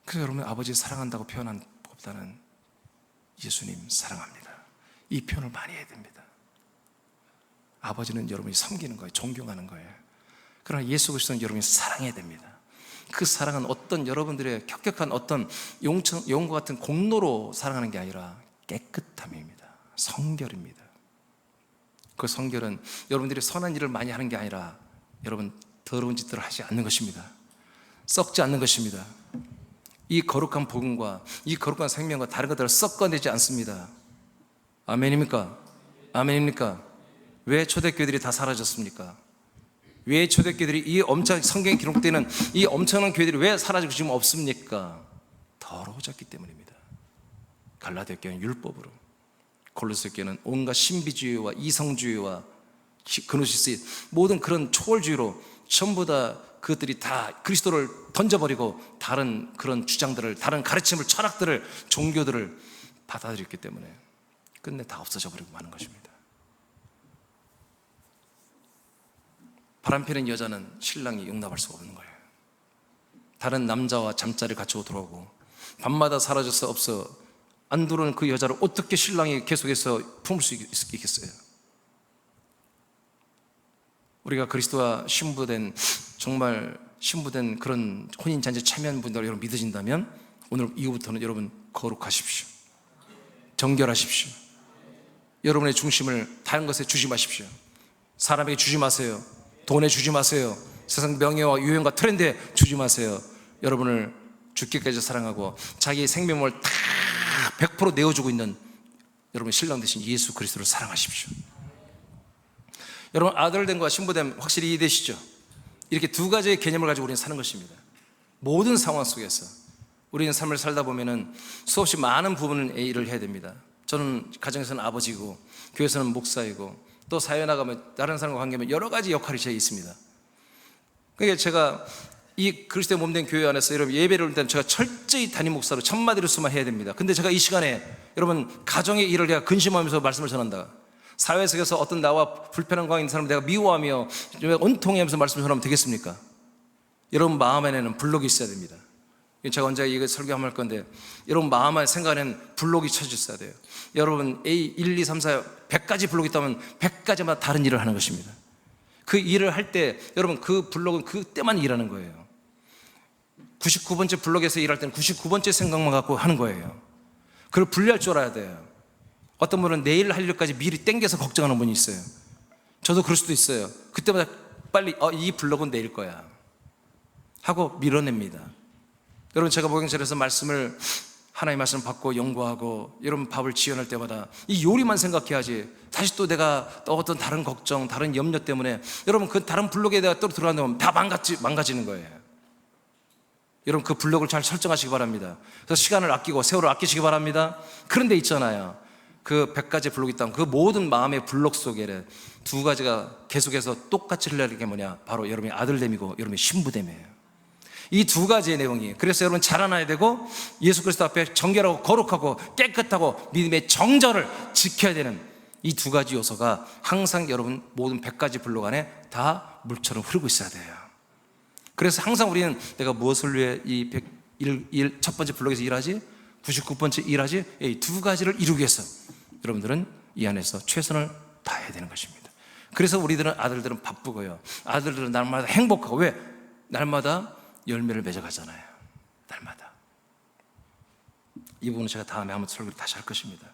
그래서 여러분 아버지 사랑한다고 표현한 것보다는 예수님 사랑합니다, 이 표현을 많이 해야 됩니다. 아버지는 여러분이 섬기는 거예요, 존경하는 거예요. 그러나 예수 그리스도는 여러분이 사랑해야 됩니다. 그 사랑은 어떤 여러분들의 격격한 어떤 용과 같은 공로로 사랑하는 게 아니라 깨끗함입니다. 성결입니다. 그 성결은 여러분들이 선한 일을 많이 하는 게 아니라 여러분 더러운 짓들을 하지 않는 것입니다. 썩지 않는 것입니다. 이 거룩한 복음과 이 거룩한 생명과 다른 것들을 섞어내지 않습니다. 아멘입니까? 아멘입니까? 왜 초대교회들이 다 사라졌습니까? 왜 초대교회들이 이 엄청 성경에 기록되는 이 엄청난 교회들이 왜 사라지고 지금 없습니까? 더러워졌기 때문입니다. 갈라디아 교회는 율법으로, 골로새 교회는 온갖 신비주의와 이성주의와 그노시스 모든 그런 초월주의로 전부 다 그것들이 다 그리스도를 던져버리고 다른 그런 주장들을, 다른 가르침을, 철학들을, 종교들을 받아들였기 때문에 끝내 다 없어져 버리고 마는 것입니다. 바람피는 여자는 신랑이 용납할 수가 없는 거예요. 다른 남자와 잠자리를 갖추고 들어오고 밤마다 사라져서 없어 안 들어오는 그 여자를 어떻게 신랑이 계속해서 품을 수 있겠어요? 우리가 그리스도와 신부된, 정말 신부된 그런 혼인잔치 참여한 분들 여러분 믿으신다면 오늘 이후부터는 여러분 거룩하십시오. 정결하십시오. 여러분의 중심을 다른 것에 주지 마십시오. 사람에게 주지 마세요. 돈에 주지 마세요. 세상 명예와 유행과 트렌드에 주지 마세요. 여러분을 죽기까지 사랑하고 자기의 생명을 다 100% 내어주고 있는 여러분 신랑 되신 예수 그리스도를 사랑하십시오. 여러분 아들됨과 신부됨 확실히 이해되시죠? 이렇게 두 가지의 개념을 가지고 우리는 사는 것입니다. 모든 상황 속에서 우리는 삶을 살다 보면은 수없이 많은 부분을 일을 해야 됩니다. 저는 가정에서는 아버지고 교회에서는 목사이고 또 사회 나가면 다른 사람과 관계하면 여러 가지 역할이 제 있습니다. 그러니까 제가 이 그리스도의 몸된 교회 안에서 여러분 예배를 올 때는 제가 철저히 담임 목사로 천마디로서만 해야 됩니다. 근데 제가 이 시간에 여러분 가정의 일을 내가 근심하면서 말씀을 전한다. 사회 속에서 어떤 나와 불편한 관계 있는 사람을 내가 미워하며 원통하면서 말씀을 전하면 되겠습니까? 여러분 마음 안에는 블록이 있어야 됩니다. 제가 언제 이거 설교 한번 할 건데 여러분 마음 안에 생각 안에는 블록이 쳐져 있어야 돼요. 여러분 A 1, 2, 3, 4 100가지 블록이 있다면 100가지마다 다른 일을 하는 것입니다. 그 일을 할 때 여러분 그 블록은 그때만 일하는 거예요. 99번째 블록에서 일할 때는 99번째 생각만 갖고 하는 거예요. 그걸 분리할 줄 알아야 돼요. 어떤 분은 내일 할 일까지 미리 땡겨서 걱정하는 분이 있어요. 저도 그럴 수도 있어요. 그때마다 빨리 이 블록은 내일 거야 하고 밀어냅니다. 여러분 제가 목양실에서 말씀을 하나님의 말씀을 받고 연구하고 여러분 밥을 지어낼 때마다 이 요리만 생각해야지 다시 또 내가 또 어떤 다른 걱정, 다른 염려 때문에 여러분 그 다른 블록에 내가 또 들어간다면 다 망가지는 거예요. 여러분 그 블록을 잘 설정하시기 바랍니다. 그래서 시간을 아끼고 세월을 아끼시기 바랍니다. 그런데 있잖아요, 그 100가지 블록이 있다면 그 모든 마음의 블록 속에 두 가지가 계속해서 똑같이 흘러가는 게 뭐냐? 바로 여러분의 아들됨이고 여러분의 신부됨이에요. 이 두 가지의 내용이, 그래서 여러분 자라나야 되고 예수 그리스도 앞에 정결하고 거룩하고 깨끗하고 믿음의 정절을 지켜야 되는 이 두 가지 요소가 항상 여러분 모든 100가지 블록 안에 다 물처럼 흐르고 있어야 돼요. 그래서 항상 우리는 내가 무엇을 위해 이 첫 번째 블록에서 일하지? 99번째 일하지? 이 두 가지를 이루기 위해서 여러분들은 이 안에서 최선을 다해야 되는 것입니다. 그래서 아들들은 바쁘고요, 아들들은 날마다 행복하고, 왜? 날마다 열매를 맺어가잖아요. 날마다. 이 부분은 제가 다음에 한번 설교를 다시 할 것입니다.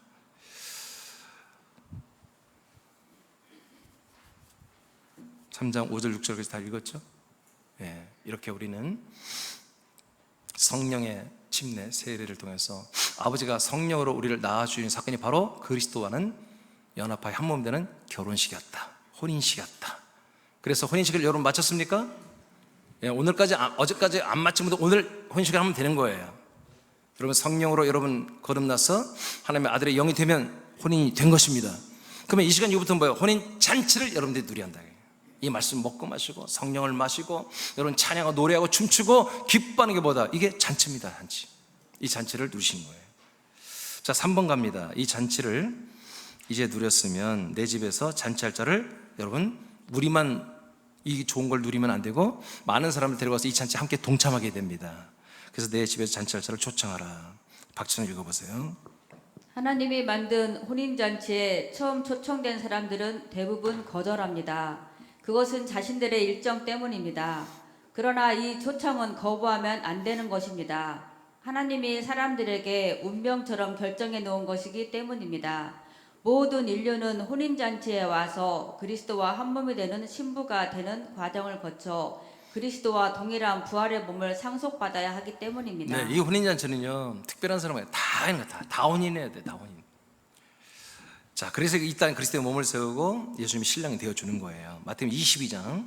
(3장) 5절 6절까지 다 읽었죠? 예, 이렇게 우리는 성령의 침례 세례를 통해서 아버지가 성령으로 우리를 낳아주신 사건이 바로 그리스도와는 연합하여 한 몸 되는 결혼식이었다, 혼인식이었다. 그래서 혼인식을 여러분 마쳤습니까? 예, 오늘까지, 어제까지 안 마치면 오늘 혼인식을 하면 되는 거예요. 여러분 성령으로 여러분 거듭나서 하나님의 아들의 영이 되면 혼인이 된 것입니다. 그러면 이 시간 이후부터는 뭐예요? 혼인 잔치를 여러분들이 누려한다. 이 말씀 먹고 마시고 성령을 마시고 여러분 찬양하고 노래하고 춤추고 기뻐하는 게 뭐다? 이게 잔치입니다. 잔치. 이 잔치를 누리신 거예요. 자, 3번 갑니다. 이 잔치를 이제 누렸으면 내 집에서 잔치할 자를, 여러분 우리만 이 좋은 걸 누리면 안 되고 많은 사람을 데려가서 이 잔치에 함께 동참하게 됩니다. 그래서 내 집에서 잔치할 자를 초청하라. 박찬호 읽어보세요. 하나님이 만든 혼인잔치에 처음 초청된 사람들은 대부분 거절합니다. 그것은 자신들의 일정 때문입니다. 그러나 이 초청은 거부하면 안 되는 것입니다. 하나님이 사람들에게 운명처럼 결정해 놓은 것이기 때문입니다. 모든 인류는 혼인잔치에 와서 그리스도와 한 몸이 되는 신부가 되는 과정을 거쳐 그리스도와 동일한 부활의 몸을 상속받아야 하기 때문입니다. 네, 이 혼인잔치는요 특별한 사람이 다 하는 거야. 다 혼인해야 돼. 다 혼인. 자, 그래서 일단 그리스도의 몸을 세우고 예수님이 신랑이 되어주는 거예요. 마태복음 22장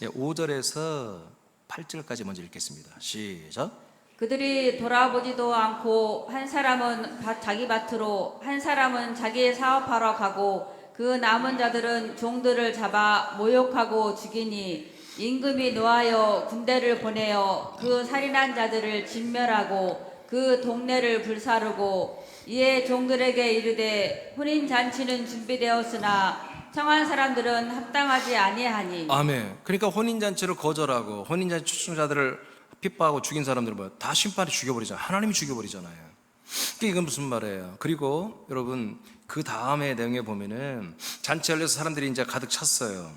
5절에서 8절까지 먼저 읽겠습니다. 시작. 그들이 돌아보지도 않고 한 사람은 자기 밭으로, 한 사람은 자기의 사업하러 가고 그 남은 자들은 종들을 잡아 모욕하고 죽이니 임금이 노하여 군대를 보내어 그 살인한 자들을 진멸하고 그 동네를 불사르고 이에 종들에게 이르되 혼인 잔치는 준비되었으나 청한 사람들은 합당하지 아니하니. 아멘. 그러니까 혼인잔치를 거절하고 혼인잔치 초청자들을 핍박하고 죽인 사람들은 뭐야? 다 심판이 죽여버리잖아요. 하나님이 죽여버리잖아요. 그게 이건 무슨 말이에요? 그리고 여러분 그 다음의 내용에 보면은 잔치 열려서 사람들이 이제 가득 찼어요.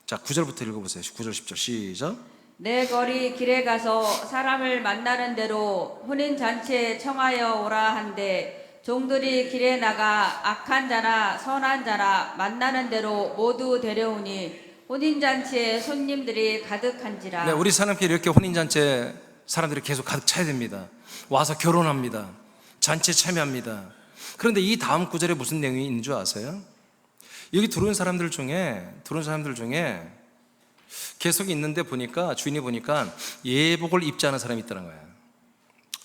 자, 9절부터 읽어보세요. 9절 10절 시작. 내 거리 길에 가서 사람을 만나는 대로 혼인 잔치에 청하여 오라 한데 종들이 길에 나가 악한 자나 선한 자나 만나는 대로 모두 데려오니 혼인 잔치에 손님들이 가득한지라. 네, 우리 사람끼리 이렇게 혼인잔치에 사람들이 계속 가득 차야 됩니다. 와서 결혼합니다. 잔치에 참여합니다. 그런데 이 다음 구절에 무슨 내용이 있는 줄 아세요? 여기 들어온 사람들 중에 계속 있는데 보니까 주인이 보니까 예복을 입지 않은 사람이 있다는 거예요.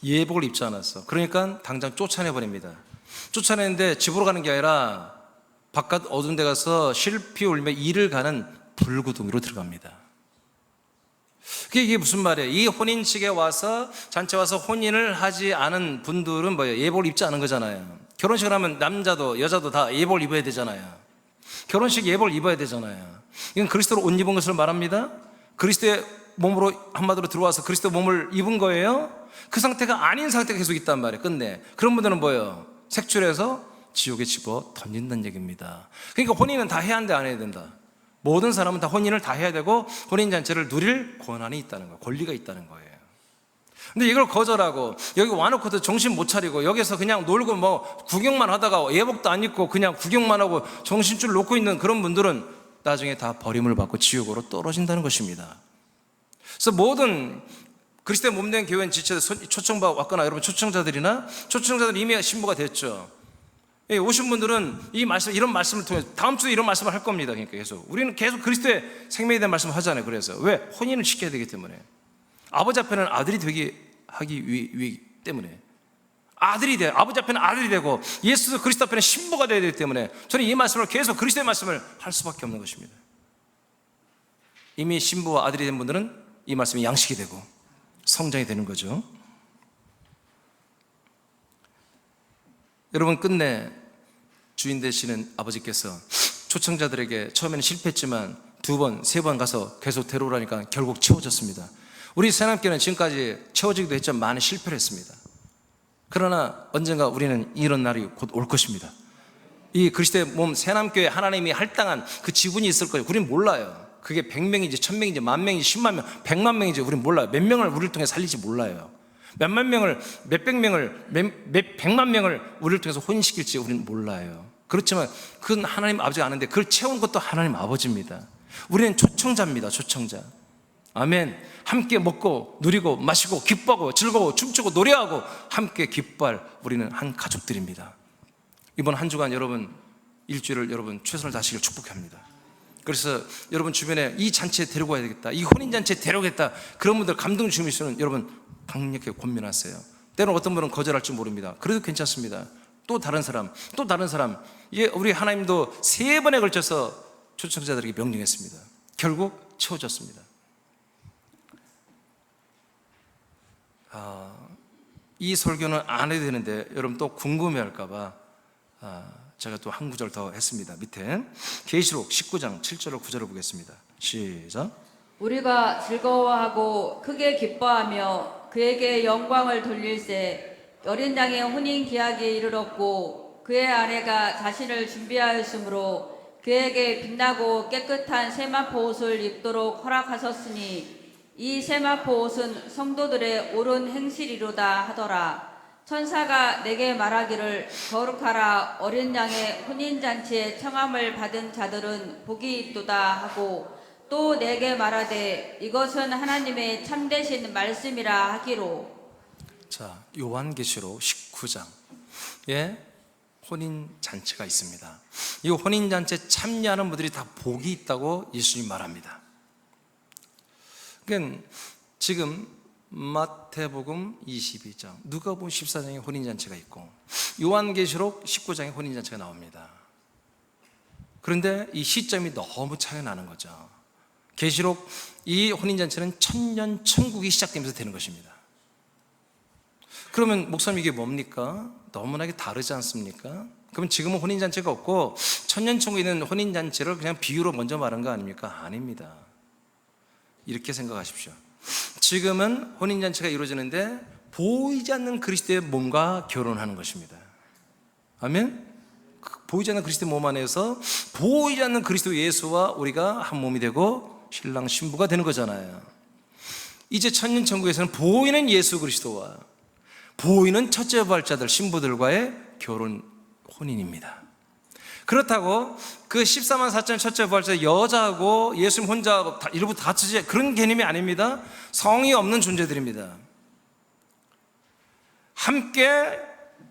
예복을 입지 않았어. 그러니까 당장 쫓아내버립니다. 쫓아내는데 집으로 가는 게 아니라 바깥 어두운 데 가서 실피 울며 이를 가는 불구덩이로 들어갑니다. 이게 무슨 말이에요? 이 혼인식에 와서 잔치에 와서 혼인을 하지 않은 분들은 뭐예요? 예복을 입지 않은 거잖아요. 결혼식을 하면 남자도 여자도 다 예복을 입어야 되잖아요. 결혼식 예복을 입어야 되잖아요. 이건 그리스도로 옷 입은 것을 말합니다. 그리스도의 몸으로 한마디로 들어와서 그리스도 몸을 입은 거예요. 그 상태가 아닌 상태가 계속 있단 말이에요. 끝내 그런 분들은 뭐예요? 색출해서 지옥에 집어 던진다는 얘기입니다. 그러니까 혼인은 다 해야 한다 안 해야 된다. 모든 사람은 다 혼인을 다 해야 되고 혼인잔치를 누릴 권한이 있다는 거예요. 권리가 있다는 거예요. 근데 이걸 거절하고 여기 와놓고도 정신 못 차리고 여기서 그냥 놀고 뭐 구경만 하다가 예복도 안 입고 그냥 구경만 하고 정신줄 놓고 있는 그런 분들은 나중에 다 버림을 받고 지옥으로 떨어진다는 것입니다. 그래서 모든 그리스도의 몸된 교회는 지체돼 초청받아 왔거나 여러분 초청자들은 이미 신부가 됐죠. 오신 분들은 이런 말씀을 통해서 다음 주에 이런 말씀을 할 겁니다. 그러니까 우리는 계속 그리스도의 생명에 대한 말씀을 하잖아요. 그래서 왜? 혼인을 시켜야 되기 때문에. 아버지 앞에는 아들이 되게 하기 위해 때문에 아들이 돼. 아버지 앞에는 아들이 되고 예수 그리스도 앞에는 신부가 되어야 되기 때문에 저는 이 말씀을 계속 그리스도의 말씀을 할 수밖에 없는 것입니다. 이미 신부와 아들이 된 분들은 이 말씀이 양식이 되고 성장이 되는 거죠. 여러분 끝내 주인 되시는 아버지께서 초청자들에게 처음에는 실패했지만 2번, 3번 가서 계속 데려오라니까 결국 채워졌습니다. 우리 새남교회는 지금까지 채워지기도 했지만 많이 실패를 했습니다. 그러나 언젠가 우리는 이런 날이 곧 올 것입니다. 이 그리스도의 몸 새남교회 하나님이 할당한 그 지분이 있을 거예요. 우리는 몰라요. 그게 100명인지 1000명인지 10,000명인지 10만 명 100만 명인지 우리는 몰라요. 몇 명을 우리를 통해 살릴지 몰라요. 몇만 명을 몇백 명을 몇 백만 명을 우리를 통해서 혼인시킬지 우리는 몰라요. 그렇지만 그건 하나님 아버지가 아는데 그걸 채운 것도 하나님 아버지입니다. 우리는 초청자입니다. 초청자. 아멘. 함께 먹고 누리고 마시고 기뻐하고 즐거워 춤추고 노래하고 함께 기뻐할 우리는 한 가족들입니다. 이번 한 주간 여러분 일주일을 여러분 최선을 다하시길 축복합니다. 그래서 여러분 주변에 이 잔치에 데리고 와야 되겠다, 이 혼인잔치에 데려오겠다, 그런 분들 감동 주시면 여러분 강력하게 권면하세요. 때로는 어떤 분은 거절할지 모릅니다. 그래도 괜찮습니다. 또 다른 사람 이게 우리 하나님도 3번에 걸쳐서 초청자들에게 명령했습니다. 결국 채워졌습니다. 이 설교는 안 해도 되는데 여러분 또 궁금해할까봐 제가 또 한 구절 더 했습니다. 밑에 계시록 19장 7절로 9절을 보겠습니다. 시작. 우리가 즐거워하고 크게 기뻐하며 그에게 영광을 돌릴세. 어린 양의 혼인 기약이 이르렀고 그의 아내가 자신을 준비하였으므로 그에게 빛나고 깨끗한 세마포 옷을 입도록 허락하셨으니 이 세마포 옷은 성도들의 옳은 행실이로다 하더라. 천사가 내게 말하기를 거룩하라. 어린 양의 혼인잔치에 청함을 받은 자들은 복이 있도다 하고 또 내게 말하되 이것은 하나님의 참되신 말씀이라 하기로. 자, 요한계시록 19장에 혼인잔치가 있습니다. 이 혼인잔치에 참여하는 분들이 다 복이 있다고 예수님 말합니다. 그러니까 지금 마태복음 22장, 누가복음 14장에 혼인잔치가 있고 요한계시록 19장에 혼인잔치가 나옵니다. 그런데 이 시점이 너무 차이 나는 거죠. 계시록 이 혼인잔치는 천년 천국이 시작되면서 되는 것입니다. 그러면 목사님 이게 뭡니까? 너무나 다르지 않습니까? 그럼 지금은 혼인잔치가 없고 천년 천국에 있는 혼인잔치를 그냥 비유로 먼저 말한 거 아닙니까? 아닙니다. 이렇게 생각하십시오. 지금은 혼인잔치가 이루어지는데 보이지 않는 그리스도의 몸과 결혼하는 것입니다. 아멘? 보이지 않는 그리스도의 몸 안에서 보이지 않는 그리스도 예수와 우리가 한 몸이 되고 신랑 신부가 되는 거잖아요. 이제 천년 천국에서는 보이는 예수 그리스도와 보이는 첫째 부활자들 신부들과의 결혼 혼인입니다. 그렇다고 그 14만 4천 첫째 부활자 여자하고 예수님 혼자 일부 다투지 그런 개념이 아닙니다. 성이 없는 존재들입니다. 함께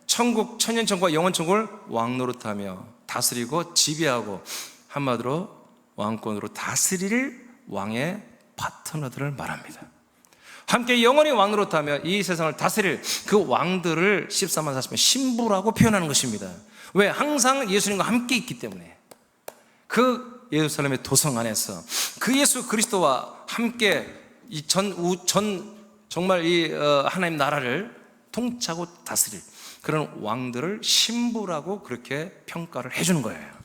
천국, 천년 천국과 영원 천국을 왕노릇하며 다스리고 지배하고 한마디로 왕권으로 다스릴 왕의 파트너들을 말합니다. 함께 영원히 왕노릇하며 이 세상을 다스릴 그 왕들을 14만 40만 신부라고 표현하는 것입니다. 왜? 항상 예수님과 함께 있기 때문에 그 예루살렘의 도성 안에서 그 예수 그리스도와 함께 이 정말 이 하나님 나라를 통치하고 다스릴 그런 왕들을 신부라고 그렇게 평가를 해주는 거예요.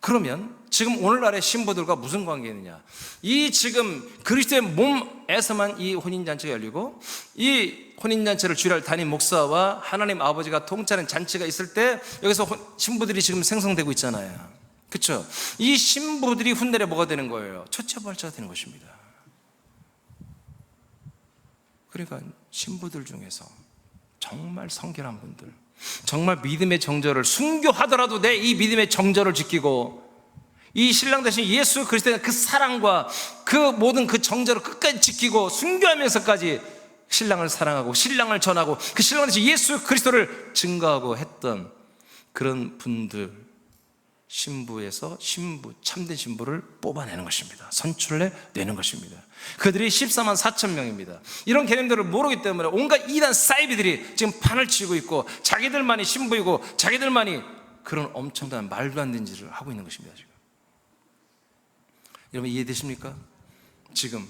그러면 지금 오늘날의 신부들과 무슨 관계느냐? 이 지금 그리스도의 몸에서만 이 혼인잔치가 열리고 이 혼인잔치를 주례할 담임 목사와 하나님 아버지가 통치하는 잔치가 있을 때 여기서 신부들이 지금 생성되고 있잖아요. 그렇죠? 이 신부들이 훗날에 뭐가 되는 거예요? 첫째 부활자가 되는 것입니다. 그러니까 신부들 중에서 정말 성결한 분들, 정말 믿음의 정절을 순교하더라도 내 이 믿음의 정절을 지키고 이 신랑 대신 예수 그리스도의 그 사랑과 그 모든 그 정절을 끝까지 지키고 순교하면서까지 신랑을 사랑하고 신랑을 전하고 그 신랑 대신 예수 그리스도를 증거하고 했던 그런 분들 신부에서 신부, 참된 신부를 뽑아내는 것입니다. 선출해내는 것입니다. 그들이 14만 4천 명입니다. 이런 개념들을 모르기 때문에 온갖 이단 사이비들이 지금 판을 치고 있고 자기들만이 신부이고 자기들만이 그런 엄청난 말도 안 되는 짓을 하고 있는 것입니다. 지금 여러분 이해되십니까? 지금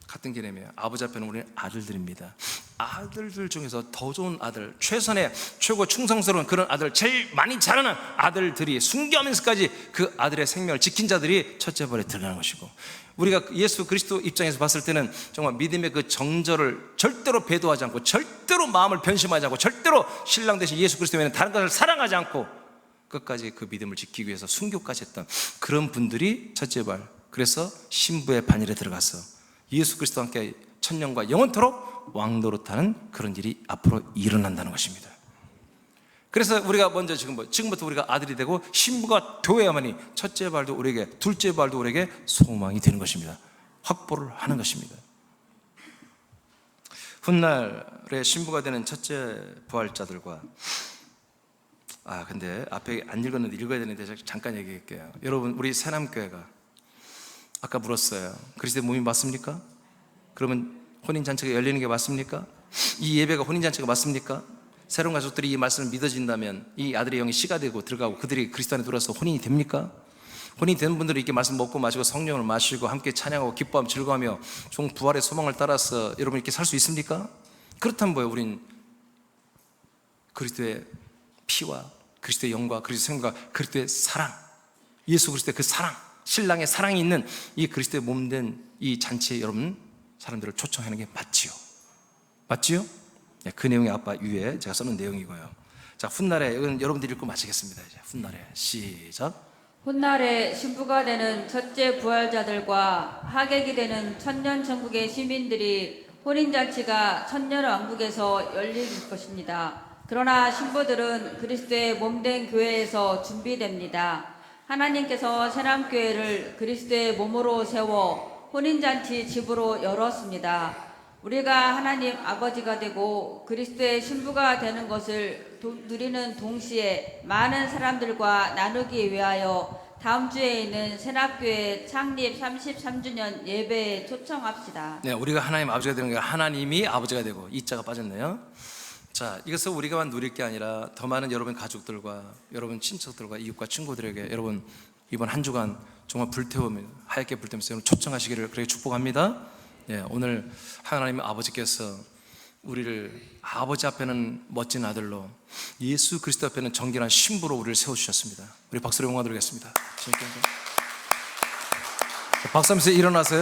같은 개념이에요. 아버지 앞에는 우리는 아들들입니다. 아들들 중에서 더 좋은 아들, 최선의 최고 충성스러운 그런 아들, 제일 많이 자라는 아들들이 순교하면서까지 그 아들의 생명을 지킨 자들이 첫째 부활에 들어가는 것이고, 우리가 예수 그리스도 입장에서 봤을 때는 정말 믿음의 그 정절을 절대로 배도하지 않고 절대로 마음을 변심하지 않고 절대로 신랑 대신 예수 그리스도 외에는 다른 것을 사랑하지 않고 끝까지 그 믿음을 지키기 위해서 순교까지 했던 그런 분들이 첫째 부활, 그래서 신부의 반열에 들어가서 예수 그리스도와 함께 천년과 영원토록 왕노릇하는 그런 일이 앞으로 일어난다는 것입니다. 그래서 우리가 먼저 지금부터 우리가 아들이 되고 신부가 되어야만이 첫째 부활도 우리에게, 둘째 부활도 우리에게 소망이 되는 것입니다. 확보를 하는 것입니다. 훗날에 신부가 되는 첫째 부활자들과 근데 앞에 안 읽었는데 읽어야 되는데 잠깐 얘기할게요. 여러분, 우리 새남교회가 아까 물었어요. 그리스도의 몸이 맞습니까? 그러면 혼인잔치가 열리는 게 맞습니까? 이 예배가 혼인잔치가 맞습니까? 새로운 가족들이 이 말씀을 믿어진다면 이 아들의 영이 씨가 되고 들어가고 그들이 그리스도 안에 들어와서 혼인이 됩니까? 혼인이 되는 분들이 이렇게 말씀 먹고 마시고 성령을 마시고 함께 찬양하고 기뻐하며 즐거워하며 종 부활의 소망을 따라서 여러분 이렇게 살 수 있습니까? 그렇다면 뭐예요? 우린 그리스도의 피와 그리스도의 영과 그리스도의 생명과 그리스도의 사랑, 예수 그리스도의 그 사랑, 신랑의 사랑이 있는 이 그리스도의 몸된 이 잔치에 여러분 사람들을 초청하는 게 맞지요? 맞지요? 네, 그 내용이 아빠 위에 제가 써놓은 내용이고요. 자, 훗날에 이건 여러분들이 읽고 마치겠습니다. 이제 훗날에 시작. 훗날에 신부가 되는 첫째 부활자들과 하객이 되는 천년 천국의 시민들이 혼인잔치가 천년왕국에서 열릴 것입니다. 그러나 신부들은 그리스도의 몸된 교회에서 준비됩니다. 하나님께서 새남교회를 그리스도의 몸으로 세워 혼인잔치 집으로 열었습니다. 우리가 하나님 아버지가 되고 그리스도의 신부가 되는 것을 누리는 동시에 많은 사람들과 나누기 위하여 다음 주에 있는 새납교회 창립 33주년 예배에 초청합시다. 네, 우리가 하나님 아버지가 되는 게 하나님이 아버지가 되고 이 자가 빠졌네요. 자, 이것을 우리가만 누릴 게 아니라 더 많은 여러분 가족들과 여러분 친척들과 이웃과 친구들에게 여러분 이번 한 주간 정말 불태우며 하얗게 불태우면서 여러분 초청하시기를 그렇게 축복합니다. 예, 오늘 하나님 아버지께서 우리를 아버지 앞에는 멋진 아들로, 예수 그리스도 앞에는 정결한 신부로 우리를 세워주셨습니다. 우리 박수로 영광 드리겠습니다. 박수 한번 일어나세요.